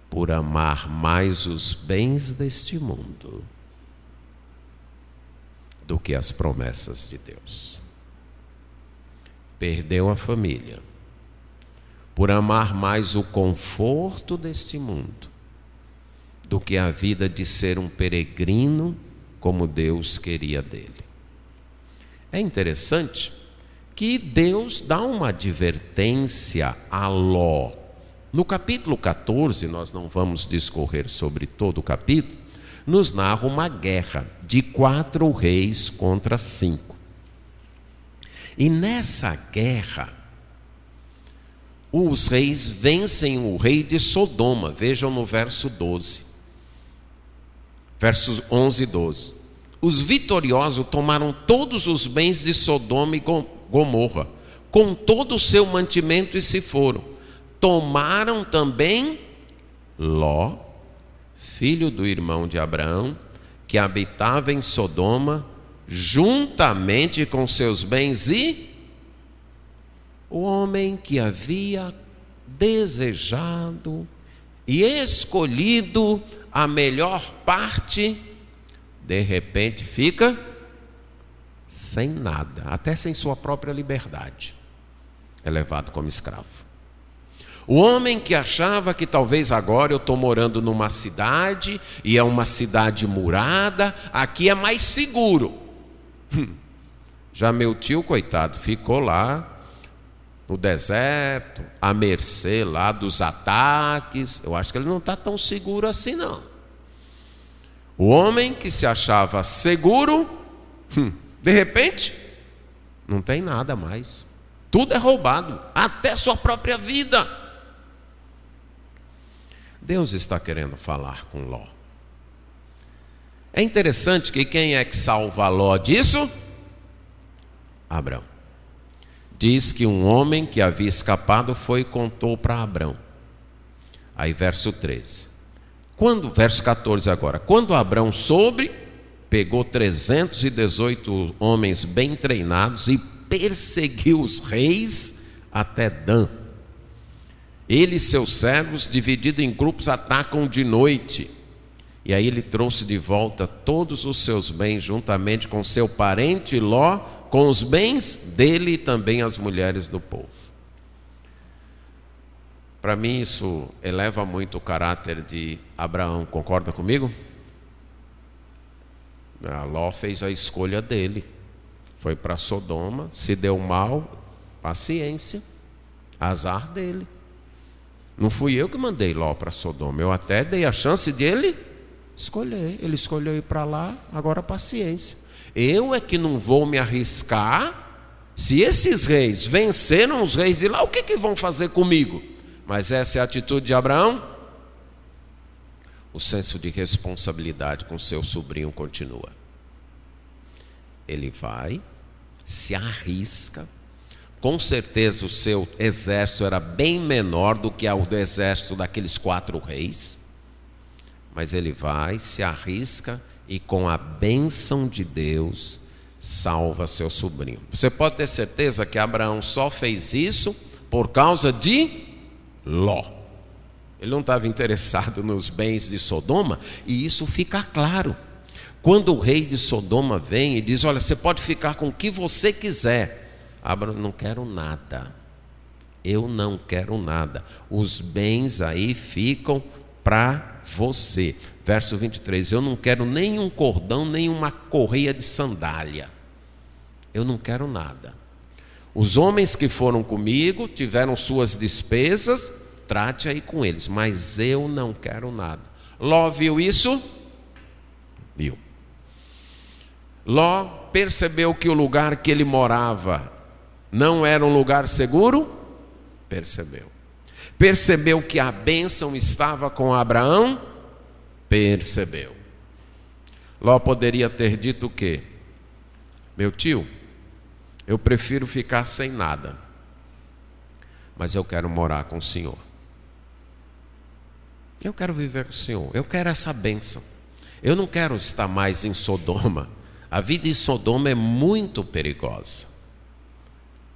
por amar mais os bens deste mundo do que as promessas de Deus. Perdeu a família por amar mais o conforto deste mundo do que a vida de ser um peregrino como Deus queria dele. É interessante que Deus dá uma advertência a Ló. No capítulo 14, nós não vamos discorrer sobre todo o capítulo, nos narra uma guerra de 4 reis contra 5. E nessa guerra, os reis vencem o rei de Sodoma. Vejam no verso 12. Versos 11 e 12. Os vitoriosos tomaram todos os bens de Sodoma e Gomorra, com todo o seu mantimento, e se foram. Tomaram também Ló, filho do irmão de Abraão, que habitava em Sodoma, juntamente com seus bens, e o homem que havia desejado e escolhido a melhor parte, de repente fica sem nada, até sem sua própria liberdade, é levado como escravo. O homem que achava que talvez agora eu estou morando numa cidade, e é uma cidade murada, aqui é mais seguro. Já meu tio, coitado, ficou lá no deserto, à mercê lá dos ataques. Eu acho que ele não está tão seguro assim não. O homem que se achava seguro, de repente, não tem nada mais. Tudo é roubado, até sua própria vida. Deus está querendo falar com Ló. É interessante que quem é que salva Ló disso? Abrão. Diz que um homem que havia escapado foi e contou para Abrão. Aí verso 13. Verso 14 agora. Quando Abrão soube, pegou 318 homens bem treinados e perseguiu os reis até Dan. Ele e seus servos, divididos em grupos, atacam de noite. E aí ele trouxe de volta todos os seus bens, juntamente com seu parente Ló, com os bens dele e também as mulheres do povo. Para mim isso eleva muito o caráter de Abraão, concorda comigo? Ló fez a escolha dele, foi para Sodoma, se deu mal, paciência, azar dele. Não fui eu que mandei Ló para Sodoma, eu até dei a chance de ele escolheu ir para lá, agora paciência. Eu é que não vou me arriscar. Se esses reis venceram os reis de lá, o que vão fazer comigo? Mas essa é a atitude de Abraão. O senso de responsabilidade com seu sobrinho continua. Ele vai, se arrisca. Com certeza o seu exército era bem menor do que o do exército daqueles 4 reis. Mas ele vai, se arrisca e com a bênção de Deus salva seu sobrinho. Você pode ter certeza que Abraão só fez isso por causa de Ló. Ele não estava interessado nos bens de Sodoma, e isso fica claro. Quando o rei de Sodoma vem e diz, olha, você pode ficar com o que você quiser. Abraão, não quero nada. Eu não quero nada. Os bens aí ficam para você. Verso 23, eu não quero nem um cordão, nem uma correia de sandália. Eu não quero nada. Os homens que foram comigo tiveram suas despesas, trate aí com eles, mas eu não quero nada. Ló viu isso? Viu. Ló percebeu que o lugar que ele morava não era um lugar seguro? Percebeu. Percebeu que a bênção estava com Abraão? Percebeu. Ló poderia ter dito o quê? Meu tio, eu prefiro ficar sem nada, mas eu quero morar com o Senhor. Eu quero viver com o Senhor, eu quero essa bênção. Eu não quero estar mais em Sodoma. A vida em Sodoma é muito perigosa.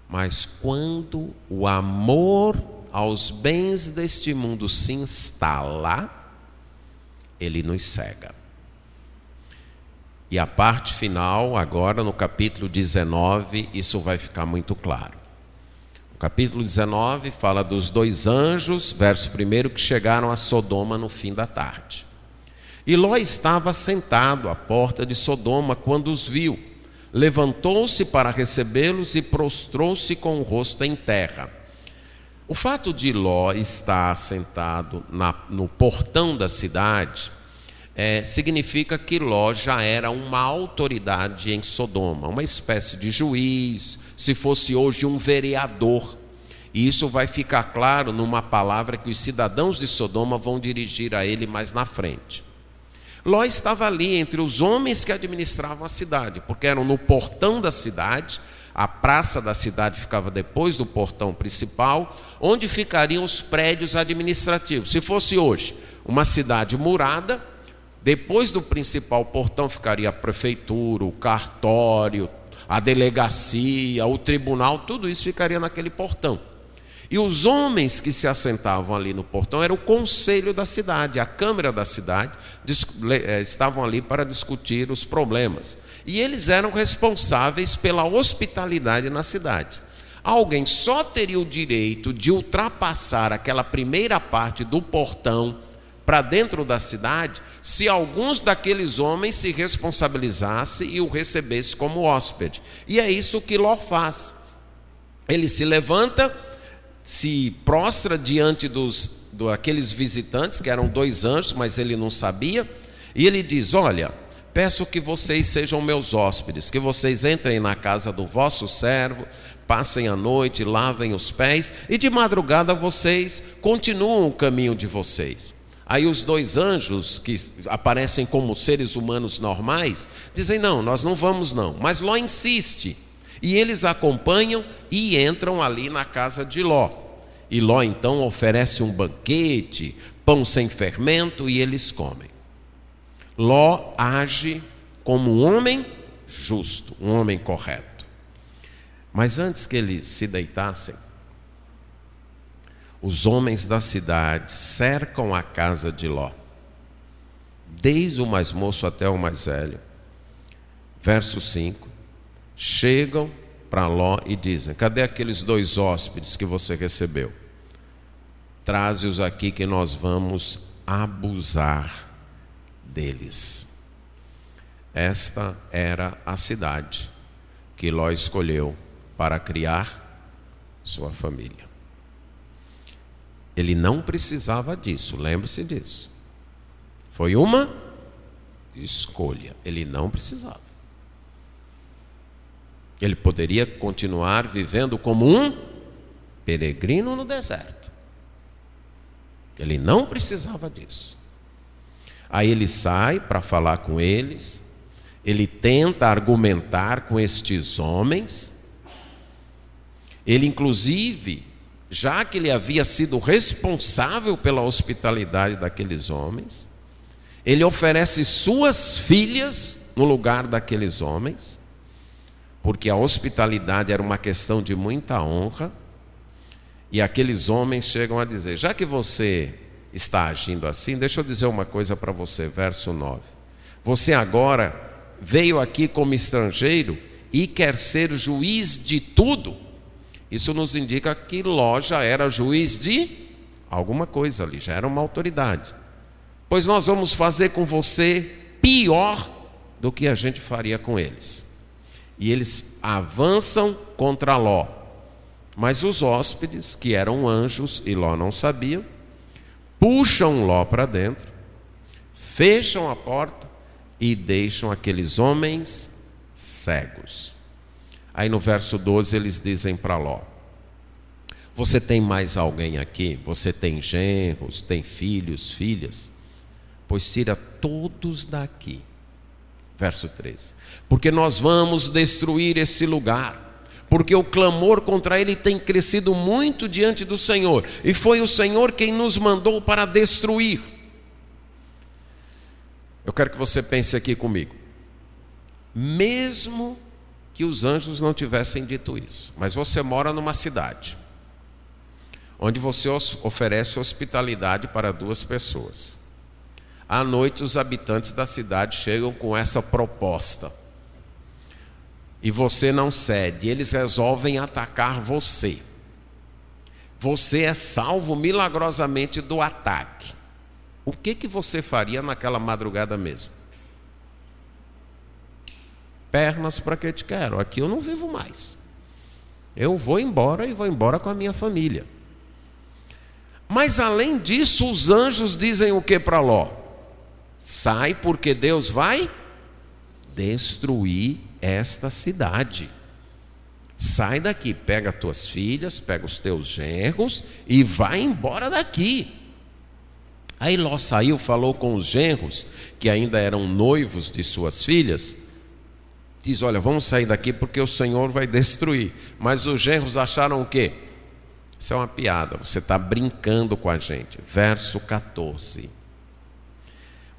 Mas quando o amor aos bens deste mundo se instala, ele nos cega. E a parte final, agora no capítulo 19, isso vai ficar muito claro. O capítulo 19 fala dos 2 anjos, verso 1, que chegaram a Sodoma no fim da tarde. E Ló estava sentado à porta de Sodoma quando os viu. Levantou-se para recebê-los e prostrou-se com o rosto em terra. O fato de Ló estar sentado no portão da cidade significa que Ló já era uma autoridade em Sodoma, uma espécie de juiz, se fosse hoje um vereador. E isso vai ficar claro numa palavra que os cidadãos de Sodoma vão dirigir a ele mais na frente. Ló estava ali entre os homens que administravam a cidade, porque eram no portão da cidade. A praça da cidade ficava depois do portão principal, onde ficariam os prédios administrativos. Se fosse hoje, uma cidade murada. Depois do principal portão ficaria a prefeitura, o cartório, a delegacia, o tribunal, tudo isso ficaria naquele portão. E os homens que se assentavam ali no portão era o conselho da cidade, a câmara da cidade, estavam ali para discutir os problemas. E eles eram responsáveis pela hospitalidade na cidade. Alguém só teria o direito de ultrapassar aquela primeira parte do portão para dentro da cidade se alguns daqueles homens se responsabilizassem e o recebessem como hóspede. E é isso que Ló faz. Ele se levanta, se prostra diante daqueles visitantes, que eram 2 anjos, mas ele não sabia, e ele diz: olha, peço que vocês sejam meus hóspedes, que vocês entrem na casa do vosso servo, passem a noite, lavem os pés, e de madrugada vocês continuam o caminho de vocês. Aí os 2 anjos, que aparecem como seres humanos normais, dizem: não, nós não vamos não. Mas Ló insiste, e eles acompanham e entram ali na casa de Ló. E Ló então oferece um banquete, pão sem fermento, e eles comem. Ló age como um homem justo, um homem correto. Mas antes que eles se deitassem, os homens da cidade cercam a casa de Ló, desde o mais moço até o mais velho. Verso 5, chegam para Ló e dizem: cadê aqueles 2 hóspedes que você recebeu? Traze-os aqui que nós vamos abusar deles. Esta era a cidade que Ló escolheu para criar sua família. Ele não precisava disso, lembre-se disso. Foi uma escolha, ele não precisava. Ele poderia continuar vivendo como um peregrino no deserto. Ele não precisava disso. Aí ele sai para falar com eles, ele tenta argumentar com estes homens. Ele, inclusive, já que ele havia sido responsável pela hospitalidade daqueles homens, ele oferece suas filhas no lugar daqueles homens, porque a hospitalidade era uma questão de muita honra. E aqueles homens chegam a dizer: já que você está agindo assim, deixa eu dizer uma coisa para você, verso 9. Você agora veio aqui como estrangeiro e quer ser juiz de tudo. Isso nos indica que Ló já era juiz de alguma coisa ali, já era uma autoridade. Pois nós vamos fazer com você pior do que a gente faria com eles. E eles avançam contra Ló. Mas os hóspedes, que eram anjos e Ló não sabia, puxam Ló para dentro, fecham a porta e deixam aqueles homens cegos. Aí no verso 12 eles dizem para Ló: você tem mais alguém aqui? Você tem genros, tem filhos, filhas? Pois tira todos daqui. Verso 13. Porque nós vamos destruir esse lugar, porque o clamor contra ele tem crescido muito diante do Senhor, e foi o Senhor quem nos mandou para destruir. Eu quero que você pense aqui comigo. Mesmo que os anjos não tivessem dito isso, mas você mora numa cidade onde você oferece hospitalidade para 2 pessoas. À noite os habitantes da cidade chegam com essa proposta e você não cede, eles resolvem atacar você. Você é salvo milagrosamente do ataque. O que você faria naquela madrugada mesmo? Pernas para que te quero, aqui eu não vivo mais. Eu vou embora e vou embora com a minha família. Mas além disso, os anjos dizem o que para Ló? Sai, porque Deus vai destruir esta cidade. Sai daqui, pega as tuas filhas, pega os teus genros e vai embora daqui. Aí Ló saiu, falou com os genros, que ainda eram noivos de suas filhas. Diz: olha, vamos sair daqui porque o Senhor vai destruir. Mas os genros acharam o quê? Isso é uma piada, você está brincando com a gente. Verso 14.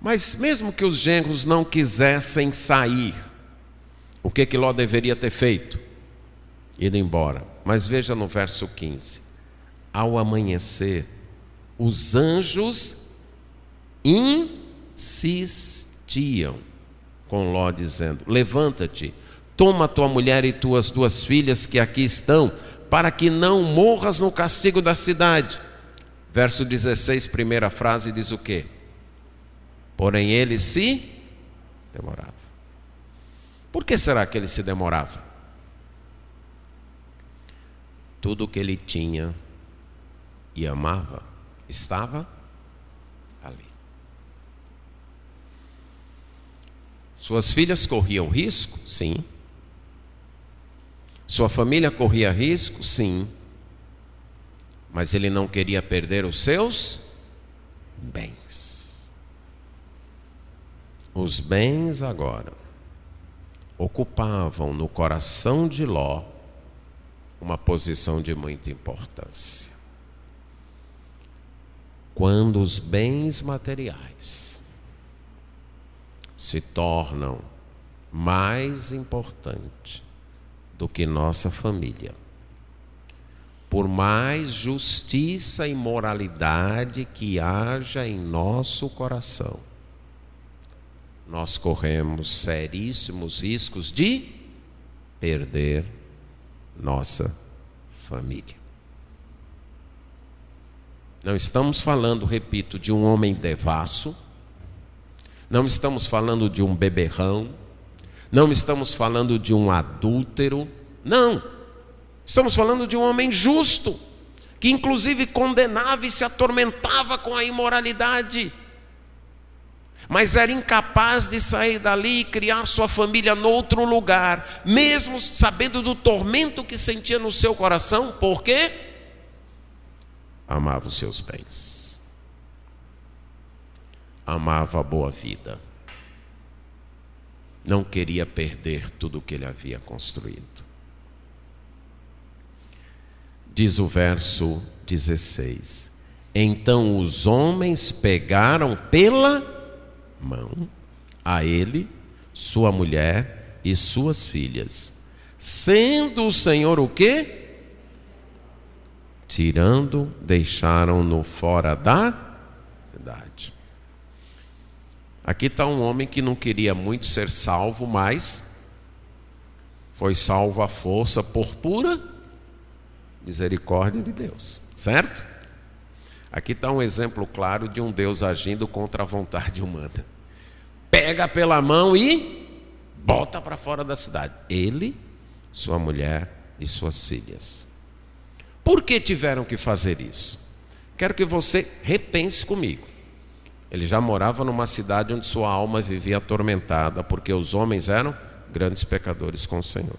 Mas mesmo que os genros não quisessem sair, o que Ló deveria ter feito? Ir embora. Mas veja no verso 15: ao amanhecer, os anjos insistiam com Ló, dizendo: levanta-te, toma tua mulher e tuas 2 filhas que aqui estão, para que não morras no castigo da cidade. Verso 16, primeira frase, diz o quê? Porém ele se demorava. Por que será que ele se demorava? Tudo o que ele tinha e amava estava ali. Suas filhas corriam risco? Sim. Sua família corria risco? Sim. Mas ele não queria perder os seus bens. Os bens agora ocupavam no coração de Ló uma posição de muita importância. Quando os bens materiais se tornam mais importantes do que nossa família, por mais justiça e moralidade que haja em nosso coração, nós corremos seríssimos riscos de perder nossa família. Não estamos falando, repito, de um homem devasso, não estamos falando de um beberrão, não estamos falando de um adúltero, não. Estamos falando de um homem justo, que inclusive condenava e se atormentava com a imoralidade, mas era incapaz de sair dali e criar sua família noutro lugar, mesmo sabendo do tormento que sentia no seu coração. Por quê? Amava os seus bens, amava a boa vida, não queria perder tudo o que ele havia construído. Diz o verso 16: então os homens pegaram pela mão a ele, sua mulher e suas filhas, sendo o Senhor o quê? Tirando, deixaram-no fora da cidade. Aqui está um homem que não queria muito ser salvo, mas foi salvo à força por pura misericórdia de Deus, certo? Aqui está um exemplo claro de um Deus agindo contra a vontade humana. Pega pela mão e bota para fora da cidade. Ele, sua mulher e suas filhas. Por que tiveram que fazer isso? Quero que você repense comigo. Ele já morava numa cidade onde sua alma vivia atormentada, porque os homens eram grandes pecadores com o Senhor.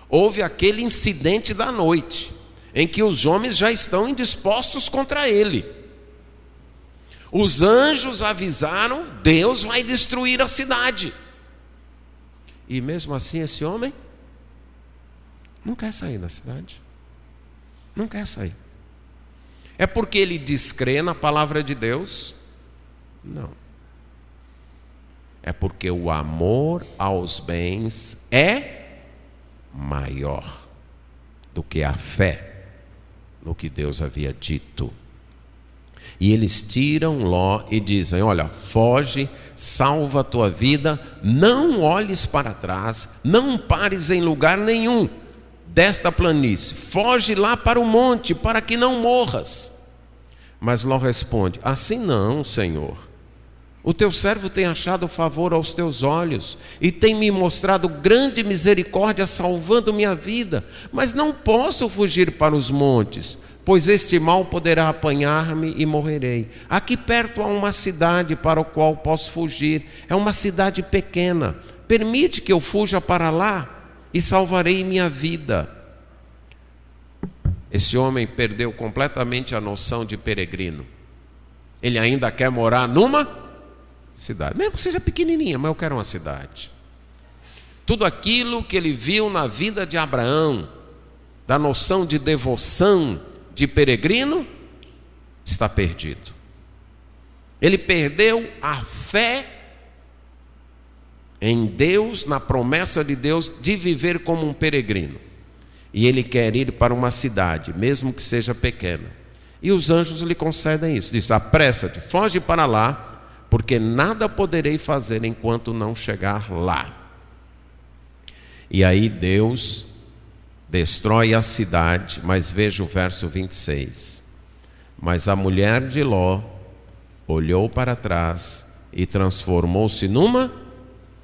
Houve aquele incidente da noite, em que os homens já estão indispostos contra ele. Os anjos avisaram: Deus vai destruir a cidade. E mesmo assim esse homem não quer sair da cidade. Não quer sair. É porque ele descrê na palavra de Deus? Não. É porque o amor aos bens é maior do que a fé no que Deus havia dito. E eles tiram Ló e dizem: olha, foge, salva a tua vida, não olhes para trás, não pares em lugar nenhum desta planície, foge lá para o monte, para que não morras. Mas Ló responde: assim não, Senhor. O teu servo tem achado favor aos teus olhos e tem me mostrado grande misericórdia, salvando minha vida. Mas não posso fugir para os montes, pois este mal poderá apanhar-me e morrerei. Aqui perto há uma cidade para a qual posso fugir. É uma cidade pequena. Permite que eu fuja para lá e salvarei minha vida. Esse homem perdeu completamente a noção de peregrino. Ele ainda quer morar numa cidade, mesmo que seja pequenininha, mas eu quero uma cidade. Tudo aquilo que ele viu na vida de Abraão, da noção de devoção de peregrino, está perdido. Ele perdeu a fé em Deus, na promessa de Deus de viver como um peregrino. E ele quer ir para uma cidade, mesmo que seja pequena. E os anjos lhe concedem isso. Diz: apressa-te, foge para lá, porque nada poderei fazer enquanto não chegar lá. E aí Deus destrói a cidade, mas veja o verso 26. Mas a mulher de Ló olhou para trás e transformou-se numa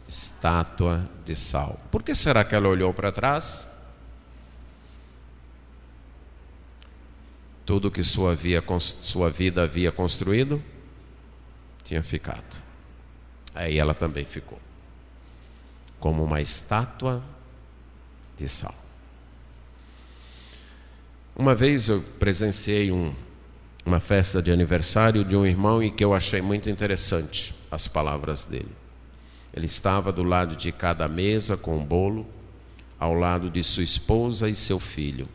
estátua de sal. Por que será que ela olhou para trás? Tudo que sua vida havia construído tinha ficado. Aí ela também ficou como uma estátua de sal. Uma vez eu presenciei uma festa de aniversário de um irmão e que eu achei muito interessante as palavras dele. Ele estava do lado de cada mesa com um bolo, ao lado de sua esposa e seu filho.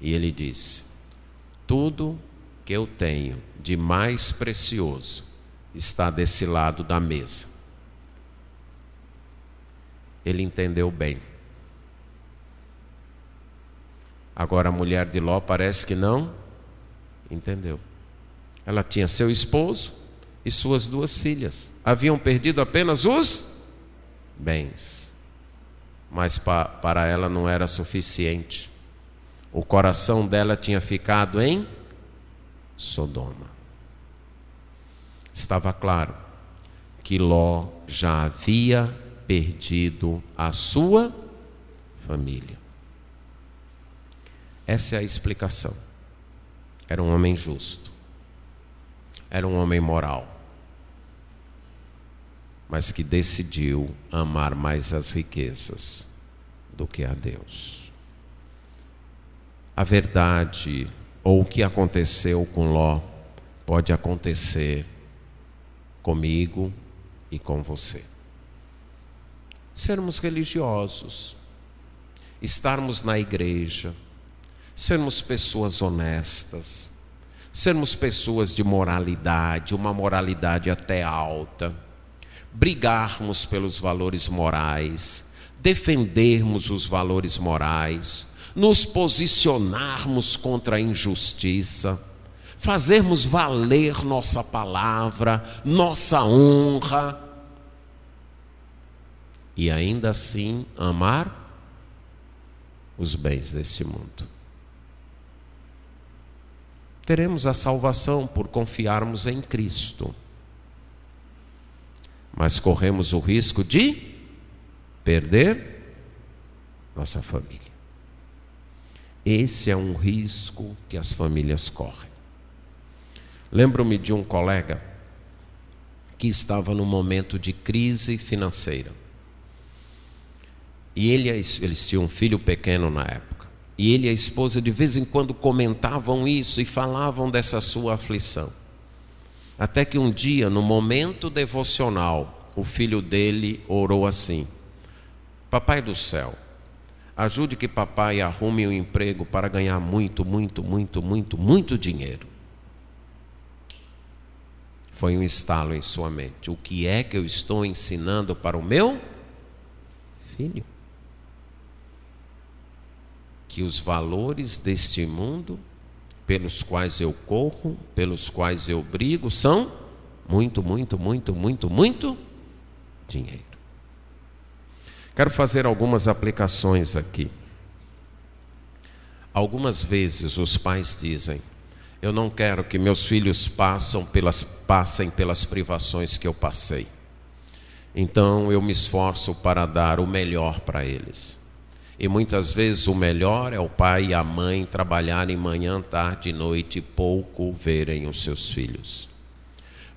E ele disse: tudo que eu tenho de mais precioso está desse lado da mesa. Ele entendeu bem. Agora a mulher de Ló parece que não entendeu. Ela tinha seu esposo e suas 2 filhas. Haviam perdido apenas os bens. Mas para ela não era suficiente. O coração dela tinha ficado em Sodoma. Estava claro que Ló já havia perdido a sua família. Essa é a explicação. Era um homem justo. Era um homem moral. Mas que decidiu amar mais as riquezas do que a Deus. A verdade, ou o que aconteceu com Ló, pode acontecer comigo e com você. Sermos religiosos, estarmos na igreja, sermos pessoas honestas, sermos pessoas de moralidade, uma moralidade até alta, brigarmos pelos valores morais, defendermos os valores morais, nos posicionarmos contra a injustiça, fazermos valer nossa palavra, nossa honra, e ainda assim amar os bens deste mundo. Teremos a salvação por confiarmos em Cristo, mas corremos o risco de perder nossa família. Esse é um risco que as famílias correm. Lembro-me de um colega que estava num momento de crise financeira. E eles tinham um filho pequeno na época. E ele e a esposa de vez em quando comentavam isso e falavam dessa sua aflição. Até que um dia, no momento devocional, o filho dele orou assim: Papai do céu, ajude que papai arrume um emprego para ganhar muito dinheiro. Foi um estalo em sua mente. O que é que eu estou ensinando para o meu filho? Que os valores deste mundo, pelos quais eu corro, pelos quais eu brigo, são muito dinheiro. Quero fazer algumas aplicações aqui. Algumas vezes os pais dizem: eu não quero que meus filhos passem pelas privações que eu passei. Então eu me esforço para dar o melhor para eles. E muitas vezes o melhor é o pai e a mãe trabalharem manhã, tarde e noite e pouco verem os seus filhos.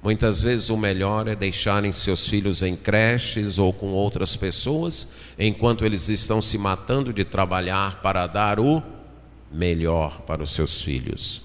Muitas vezes o melhor é deixarem seus filhos em creches ou com outras pessoas, enquanto eles estão se matando de trabalhar para dar o melhor para os seus filhos.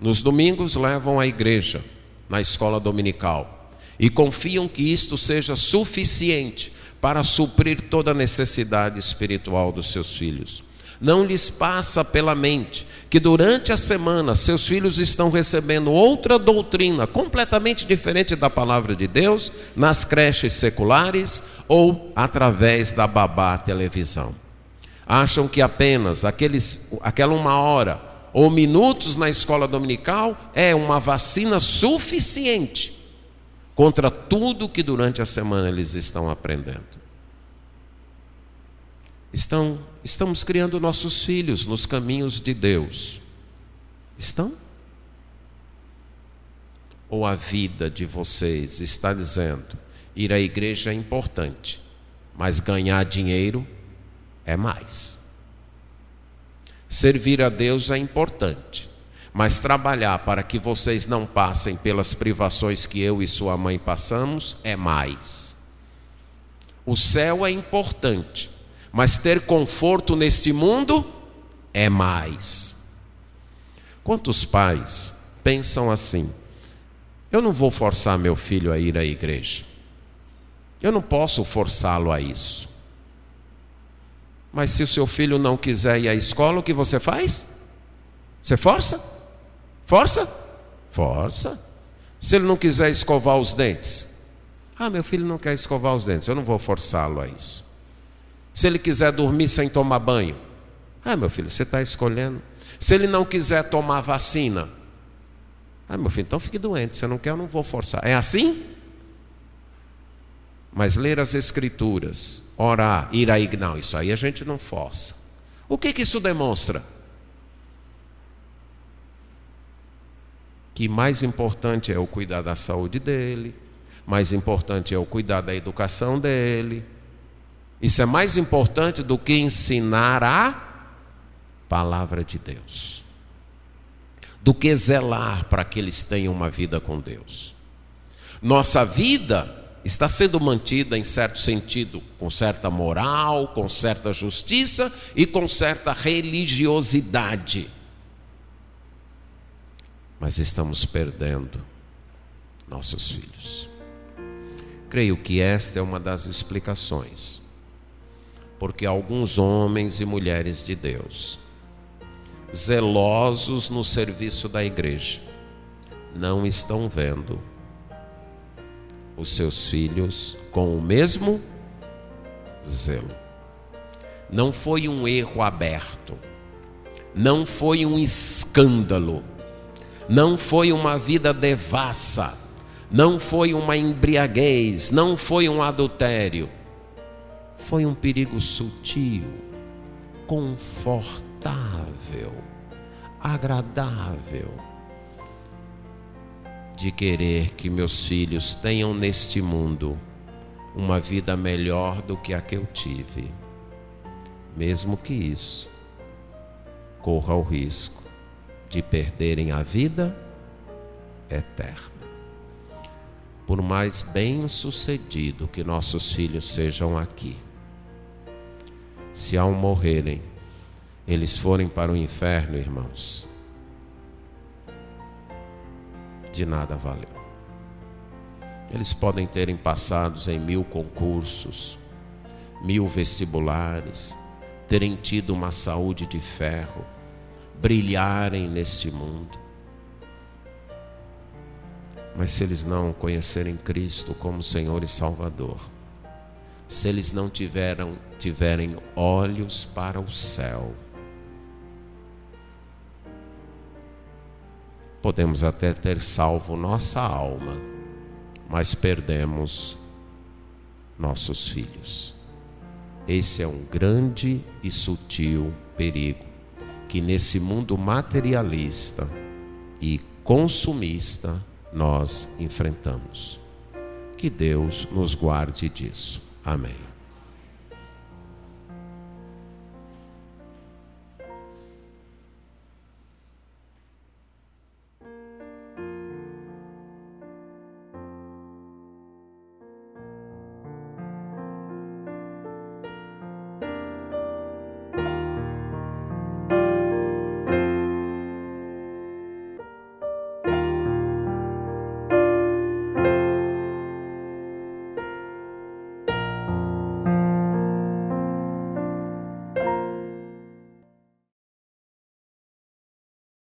Nos domingos levam à igreja, na escola dominical, e confiam que isto seja suficiente para suprir toda a necessidade espiritual dos seus filhos. Não lhes passa pela mente que durante a semana seus filhos estão recebendo outra doutrina completamente diferente da palavra de Deus, nas creches seculares ou através da babá televisão. Acham que apenas aquela 1 hora ou minutos na escola dominical é uma vacina suficiente contra tudo que durante a semana eles estão aprendendo. Estamos criando nossos filhos nos caminhos de Deus. Estão? Ou a vida de vocês está dizendo: ir à igreja é importante, mas ganhar dinheiro é mais. Servir a Deus é importante, mas trabalhar para que vocês não passem pelas privações que eu e sua mãe passamos é mais. O céu é importante, mas ter conforto neste mundo é mais. Quantos pais pensam assim: eu não vou forçar meu filho a ir à igreja, eu não posso forçá-lo a isso. Mas se o seu filho não quiser ir à escola, o que você faz? Você força? Força? Força. Se ele não quiser escovar os dentes, meu filho não quer escovar os dentes, eu não vou forçá-lo a isso. Se ele quiser dormir sem tomar banho, meu filho, você está escolhendo. Se ele não quiser tomar vacina, meu filho, então fique doente, você não quer, eu não vou forçar. É assim? Mas ler as escrituras, orar, ir à igreja, não, isso aí a gente não força. O que isso demonstra? Que mais importante é o cuidar da saúde dele, mais importante é o cuidar da educação dele. Isso é mais importante do que ensinar a palavra de Deus, do que zelar para que eles tenham uma vida com Deus. Nossa vida está sendo mantida, em certo sentido, com certa moral, com certa justiça e com certa religiosidade. Mas estamos perdendo nossos filhos. Creio que esta é uma das explicações, porque alguns homens e mulheres de Deus, zelosos no serviço da igreja, não estão vendo os seus filhos com o mesmo zelo. Não foi um erro aberto, não foi um escândalo, não foi uma vida devassa, não foi uma embriaguez, não foi um adultério. Foi um perigo sutil, confortável, agradável, de querer que meus filhos tenham neste mundo uma vida melhor do que a que eu tive, mesmo que isso corra o risco de perderem a vida eterna. Por mais bem-sucedido que nossos filhos sejam aqui, se ao morrerem eles forem para o inferno, irmãos, de nada valeu. Eles podem terem passados em 1000 concursos, 1000 vestibulares, terem tido uma saúde de ferro, brilharem neste mundo, mas se eles não conhecerem Cristo como Senhor e Salvador, se eles não tiverem olhos para o céu, podemos até ter salvo nossa alma, mas perdemos nossos filhos. Esse é um grande e sutil perigo que nesse mundo materialista e consumista nós enfrentamos. Que Deus nos guarde disso. Amém.